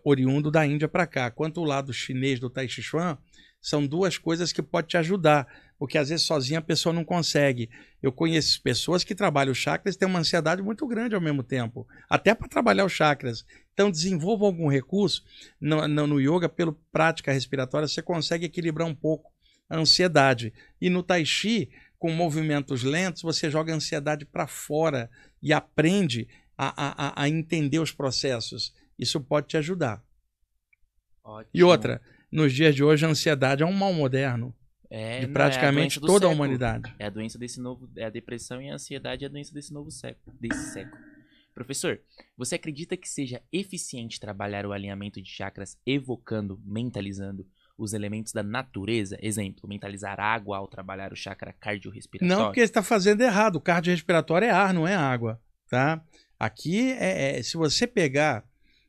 oriundo da Índia para cá, quanto o lado chinês do Tai Chi Chuan, são duas coisas que podem te ajudar. porque às vezes sozinha a pessoa não consegue. Eu conheço pessoas que trabalham chakras e têm uma ansiedade muito grande ao mesmo tempo, até para trabalhar os chakras. Então desenvolva algum recurso no yoga, pela prática respiratória, você consegue equilibrar um pouco a ansiedade. E no tai chi, com movimentos lentos, você joga a ansiedade para fora e aprende a entender os processos. Isso pode te ajudar. Ótimo. E outra, nos dias de hoje a ansiedade é um mal moderno de praticamente toda a humanidade. É a doença desse novo, é a depressão e a ansiedade é a doença desse novo século, Professor, você acredita que seja eficiente trabalhar o alinhamento de chakras evocando, mentalizando os elementos da natureza? Exemplo, mentalizar água ao trabalhar o chakra cardiorrespiratório? Não, porque você está fazendo errado. O cardiorrespiratório é ar, não é água, tá? Aqui, se você pegar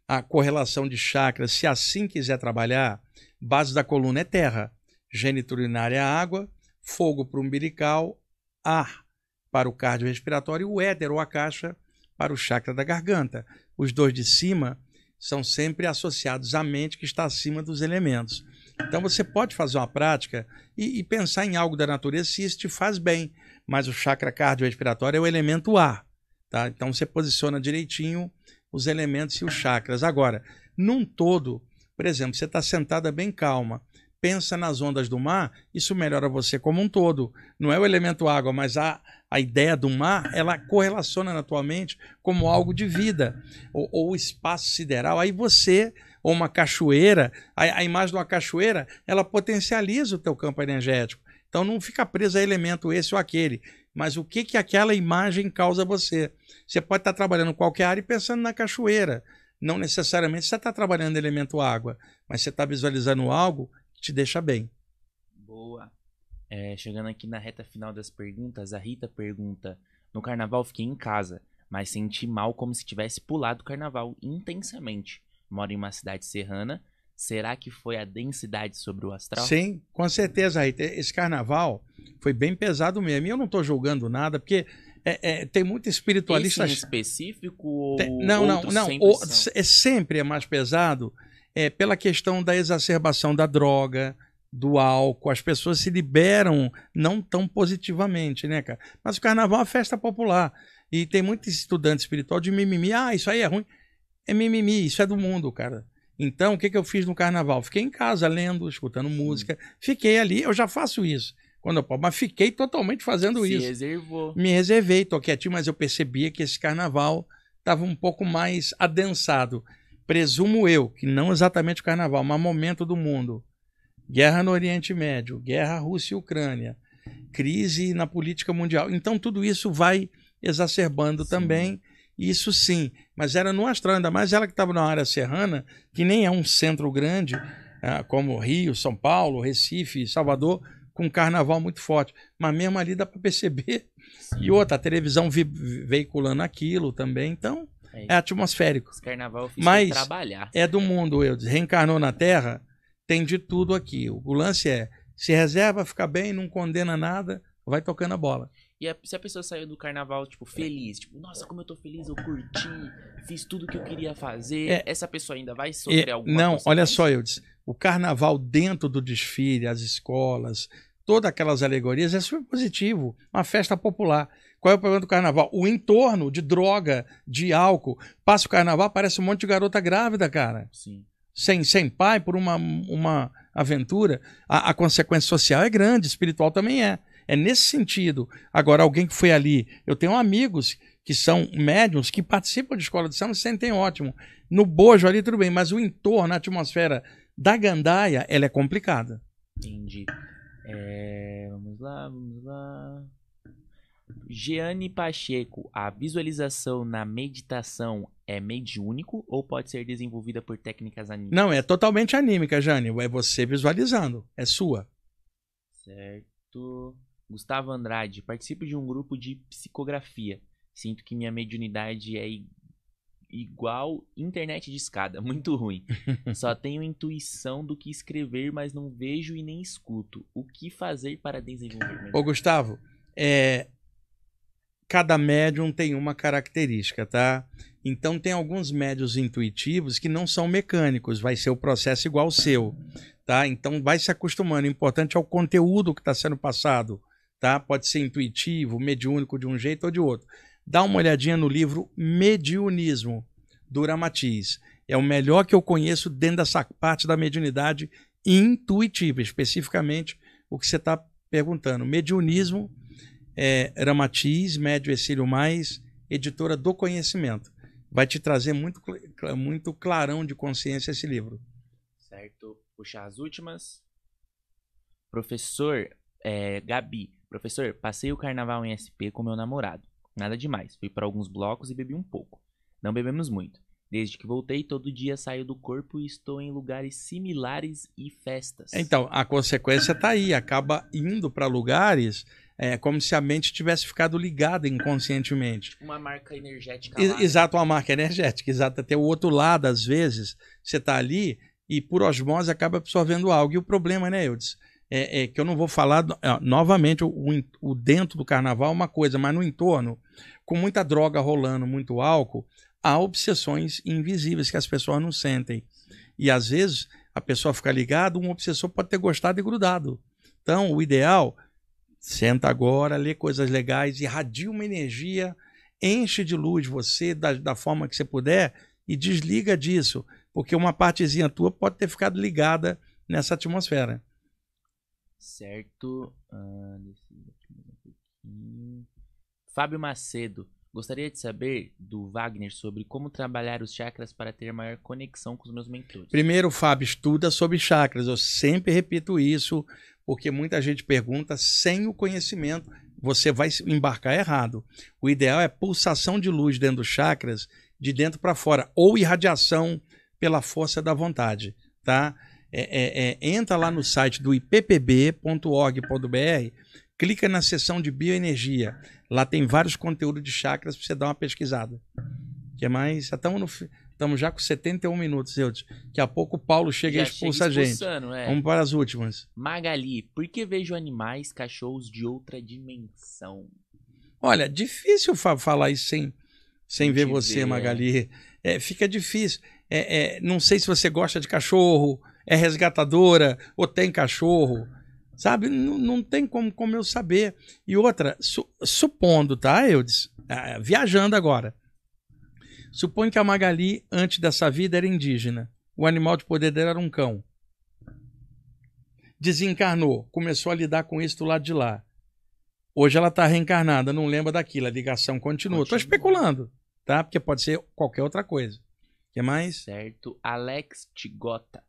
a correlação de chakras, se assim quiser trabalhar, base da coluna é terra, geniturinária é água, fogo para o umbilical, ar para o cardiorrespiratório e o éter ou a caixa para o chakra da garganta. Os dois de cima são sempre associados à mente que está acima dos elementos. Então você pode fazer uma prática e pensar em algo da natureza se isso te faz bem, mas o chakra cardiorrespiratório é o elemento ar, tá? Então você posiciona direitinho os elementos e os chakras. Agora, num todo, por exemplo, você está sentada bem calma, pensa nas ondas do mar, isso melhora você como um todo. Não é o elemento água, mas a ideia do mar, ela correlaciona na tua mente como algo de vida, ou espaço sideral. Aí você, ou uma cachoeira, a imagem de uma cachoeira, ela potencializa o teu campo energético. Então não fica preso a elemento esse ou aquele, mas o que aquela imagem causa a você. Você pode estar trabalhando em qualquer área e pensando na cachoeira. Não necessariamente você está trabalhando elemento água, mas você está visualizando algo que te deixa bem. Boa. Chegando aqui na reta final das perguntas, a Rita pergunta: no carnaval fiquei em casa, mas senti mal como se tivesse pulado o carnaval intensamente. Moro em uma cidade serrana. Será que foi a densidade sobre o astral? Sim, com certeza, Rita. Esse carnaval foi bem pesado mesmo. E eu não estou julgando nada, porque tem muito espiritualista... Esse em específico ou não. São? Sempre é mais pesado pela questão da exacerbação da droga, do álcool. As pessoas se liberam não tão positivamente, né, cara? Mas o carnaval é uma festa popular. E tem muito estudante espiritual de mimimi. Ah, isso aí é ruim. É mimimi, isso é do mundo, cara. Então, o que eu fiz no carnaval? Fiquei em casa lendo, escutando música. Fiquei ali, eu já faço isso quando eu posso, mas fiquei totalmente fazendo isso. Se reservou. Me reservei, tô quietinho, mas eu percebia que esse carnaval estava um pouco mais adensado. Presumo eu, que não exatamente o carnaval, mas momento do mundo. Guerra no Oriente Médio, guerra Rússia e Ucrânia, crise na política mundial. Então, tudo isso vai exacerbando também. Isso sim, mas era no astral, ainda mais ela que estava na área serrana, que nem é um centro grande, como Rio, São Paulo, Recife, Salvador, com um carnaval muito forte. Mas mesmo ali dá para perceber. Sim. E outra, a televisão veiculando aquilo também, então é atmosférico. Esse carnaval eu fiz trabalhar. É do mundo, reencarnou na Terra, tem de tudo aqui. O lance se reserva, fica bem, não condena nada, vai tocando a bola. E se a pessoa saiu do carnaval, tipo, feliz, tipo, nossa, como eu tô feliz, eu curti, fiz tudo que eu queria fazer, essa pessoa ainda vai sofrer alguma coisa? Não, olha só, Eudes, o carnaval dentro do desfile, as escolas, todas aquelas alegorias, é super positivo, uma festa popular. Qual é o problema do carnaval? O entorno de droga, de álcool. Passa o carnaval, parece um monte de garota grávida, cara. Sim. Sem pai, por uma aventura. A consequência social é grande, espiritual também é. É nesse sentido. Agora, alguém que foi ali... Eu tenho amigos que são médiums que participam de escola de samba e se sentem ótimo. No bojo ali, tudo bem, mas o entorno, a atmosfera da gandaia, ela é complicada. Entendi. Vamos lá. Jeane Pacheco, a visualização na meditação é mediúnico ou pode ser desenvolvida por técnicas anímicas? Não, é totalmente anímica, Jane. É você visualizando. É sua. Certo. Gustavo Andrade, participo de um grupo de psicografia. Sinto que minha mediunidade é igual internet de escada, muito ruim. Só tenho intuição do que escrever, mas não vejo e nem escuto. O que fazer para desenvolver? Ô, Gustavo, cada médium tem uma característica, tá? Então tem alguns médiuns intuitivos que não são mecânicos, vai ser o processo igual ao seu, tá? Então vai se acostumando. O importante é o conteúdo que está sendo passado, tá? Pode ser intuitivo, mediúnico de um jeito ou de outro. Dá uma olhadinha no livro Mediunismo, do Ramatiz. É o melhor que eu conheço dentro dessa parte da mediunidade intuitiva, especificamente o que você está perguntando. Mediunismo, Ramatiz, Médio Exílio Mais, editora do Conhecimento. Vai te trazer muito, muito clarão de consciência esse livro. Certo. Puxar as últimas. Professor, Gabi. Professor, passei o carnaval em SP com meu namorado. Nada demais. Fui para alguns blocos e bebi um pouco. Não bebemos muito. Desde que voltei, todo dia saio do corpo e estou em lugares similares e festas. Então, a consequência está aí. Acaba indo para lugares como se a mente tivesse ficado ligada inconscientemente. Uma marca energética lá. Exato, uma marca energética. Exato. Até o outro lado, às vezes, você está ali e por osmose acaba absorvendo algo. E o problema, né, Eudes? Que eu não vou falar novamente o dentro do carnaval é uma coisa, mas no entorno, com muita droga rolando, muito álcool, há obsessões invisíveis que as pessoas não sentem. E às vezes a pessoa fica ligada, um obsessor pode ter gostado e grudado. Então o ideal, senta agora, lê coisas legais, irradia uma energia, enche de luz você da forma que você puder e desliga disso, porque uma partezinha tua pode ter ficado ligada nessa atmosfera. Certo. Fábio Macedo. Gostaria de saber do Wagner sobre como trabalhar os chakras para ter maior conexão com os meus mentores. Primeiro, Fábio, estuda sobre chakras. Eu sempre repito isso, porque muita gente pergunta sem o conhecimento. Você vai embarcar errado. O ideal é pulsação de luz dentro dos chakras, de dentro para fora, ou irradiação pela força da vontade, tá? Entra lá no site do ippb.org.br, clica na seção de bioenergia. Lá tem vários conteúdos de chakras para você dar uma pesquisada. Que mais? Estamos já com 71 minutos, Eudes. Daqui a pouco o Paulo chega e expulsa a gente. Vamos para as últimas. Magali, por que vejo animais, cachorros de outra dimensão? Olha, difícil falar isso sem ver você, Magali. Fica difícil. Não sei se você gosta de cachorro, é resgatadora ou tem cachorro. Sabe, não tem como eu saber. E outra, supondo, tá, Eudes? Viajando agora. Suponho que a Magali, antes dessa vida, era indígena. O animal de poder dela era um cão. Desencarnou, começou a lidar com isso do lado de lá. Hoje ela está reencarnada, não lembra daquilo, a ligação continua. Estou especulando, tá? Porque pode ser qualquer outra coisa. O que mais? Certo. Alex Tigota.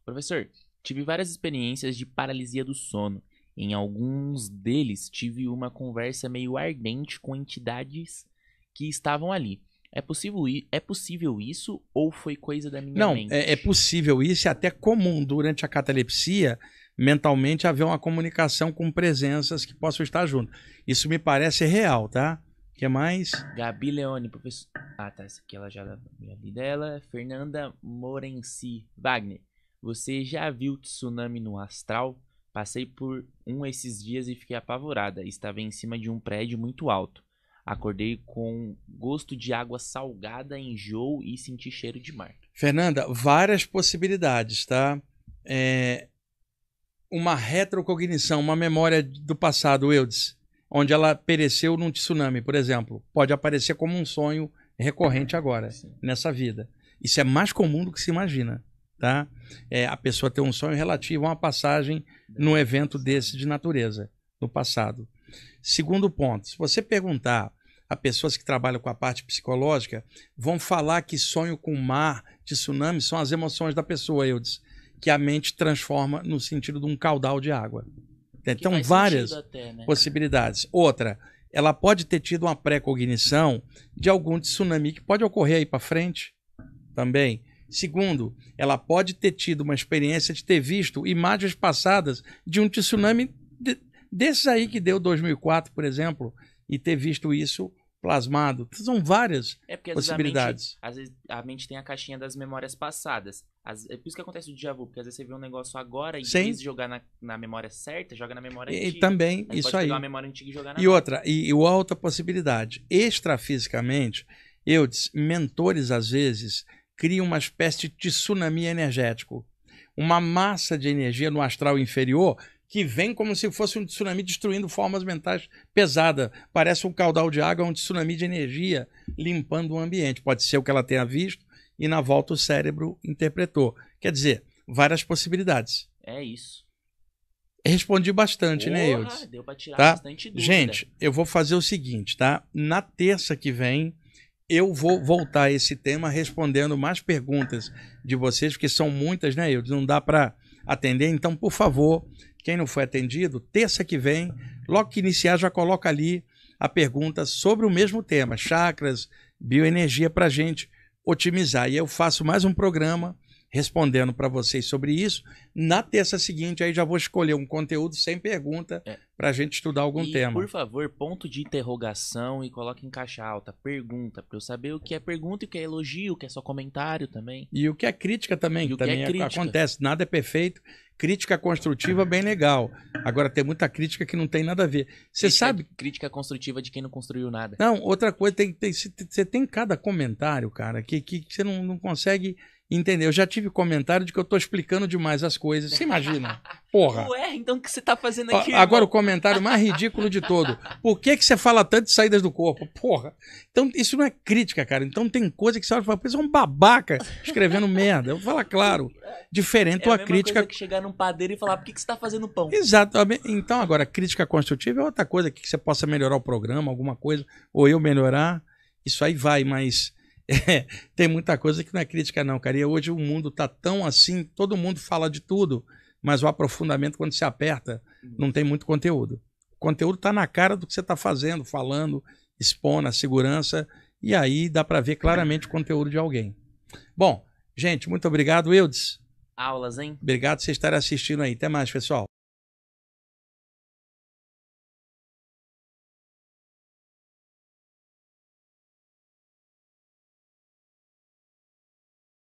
Professor, tive várias experiências de paralisia do sono. Em alguns deles, tive uma conversa meio ardente com entidades que estavam ali. É possível isso ou foi coisa da minha mente? Não, é possível isso e até comum durante a catalepsia, mentalmente haver uma comunicação com presenças que possam estar junto. Isso me parece real, tá? O que mais? Gabi Leone, professor... Ah, tá, essa aqui ela já li dela. Fernanda Morenci. Wagner. Você já viu tsunami no astral? Passei por esses dias e fiquei apavorada. Estava em cima de um prédio muito alto. Acordei com gosto de água salgada, enjoo e senti cheiro de mar. Fernanda, várias possibilidades, tá? Uma retrocognição, uma memória do passado, Eudes, onde ela pereceu num tsunami, por exemplo. Pode aparecer como um sonho recorrente agora, nessa vida. Isso é mais comum do que se imagina. Tá? A pessoa ter um sonho relativo a uma passagem num evento desse de natureza, no passado. Segundo ponto, se você perguntar a pessoas que trabalham com a parte psicológica, vão falar que sonho com mar, de tsunami, são as emoções da pessoa, Eudes, que a mente transforma no sentido de um caudal de água. Então, várias possibilidades. Outra, ela pode ter tido uma pré-cognição de algum tsunami que pode ocorrer aí para frente também. Segundo, ela pode ter tido uma experiência de ter visto imagens passadas de um tsunami desses aí que deu 2004, por exemplo, e ter visto isso plasmado. São várias possibilidades. Às vezes a mente tem a caixinha das memórias passadas. É por isso que acontece o déjà vu, porque às vezes você vê um negócio agora e em vez de jogar na memória certa, joga na memória antiga. E também, aí isso pode aí. Pegar uma memória antiga e jogar na outra, e outra possibilidade. Extrafisicamente, mentores às vezes criam uma espécie de tsunami energético. uma massa de energia no astral inferior que vem como se fosse um tsunami destruindo formas mentais pesadas. Parece um caudal de água, um tsunami de energia limpando o ambiente. Pode ser o que ela tenha visto e na volta o cérebro interpretou. Quer dizer, várias possibilidades. É isso. Respondi bastante, né, Eudes? Deu pra tirar Tá? bastante dúvida. Gente, eu vou fazer o seguinte, tá? Na terça que vem, eu vou voltar a esse tema respondendo mais perguntas de vocês, porque são muitas, né, Eudes? Não dá para atender. Então, por favor, quem não foi atendido, terça que vem, logo que iniciar, já coloca ali a pergunta sobre o mesmo tema, chakras, bioenergia, para a gente otimizar. E eu faço mais um programa respondendo para vocês sobre isso. Na terça seguinte, aí já vou escolher um conteúdo sem pergunta para a gente estudar algum tema. Por favor, ponto de interrogação e coloque em caixa alta. Pergunta, para eu saber o que é pergunta e o que é elogio, o que é só comentário também. E o que é crítica também, que também crítica. Acontece. Nada é perfeito. Crítica construtiva bem legal. Agora, tem muita crítica que não tem nada a ver. Você sabe... Crítica construtiva de quem não construiu nada. Não, outra coisa, você tem cada comentário, cara, que você não consegue... Entendeu? Eu já tive comentário de que eu tô explicando demais as coisas. Você imagina? Porra. Ué, então o que você tá fazendo aqui, Agora irmão? o comentário mais ridículo de todo. Por que você fala tanto de saídas do corpo? Porra. Então isso não é crítica, cara. Então tem coisa que você olha e fala, você é um babaca escrevendo merda. Eu vou falar claro. Diferente a crítica... coisa que chegar num padeiro e falar, por que você tá fazendo pão? Exato. Então agora, crítica construtiva é outra coisa que você possa melhorar o programa, alguma coisa, ou eu melhorar. Isso aí vai, mas... tem muita coisa que não é crítica não, cara. E hoje o mundo tá tão assim, todo mundo fala de tudo, mas o aprofundamento, quando se aperta, não tem muito conteúdo. O conteúdo tá na cara do que você tá fazendo, falando, expondo a segurança, e aí dá para ver claramente o conteúdo de alguém. Bom, gente, muito obrigado, Eudes. Aulas, hein? Obrigado por vocês estarem assistindo aí. Até mais, pessoal.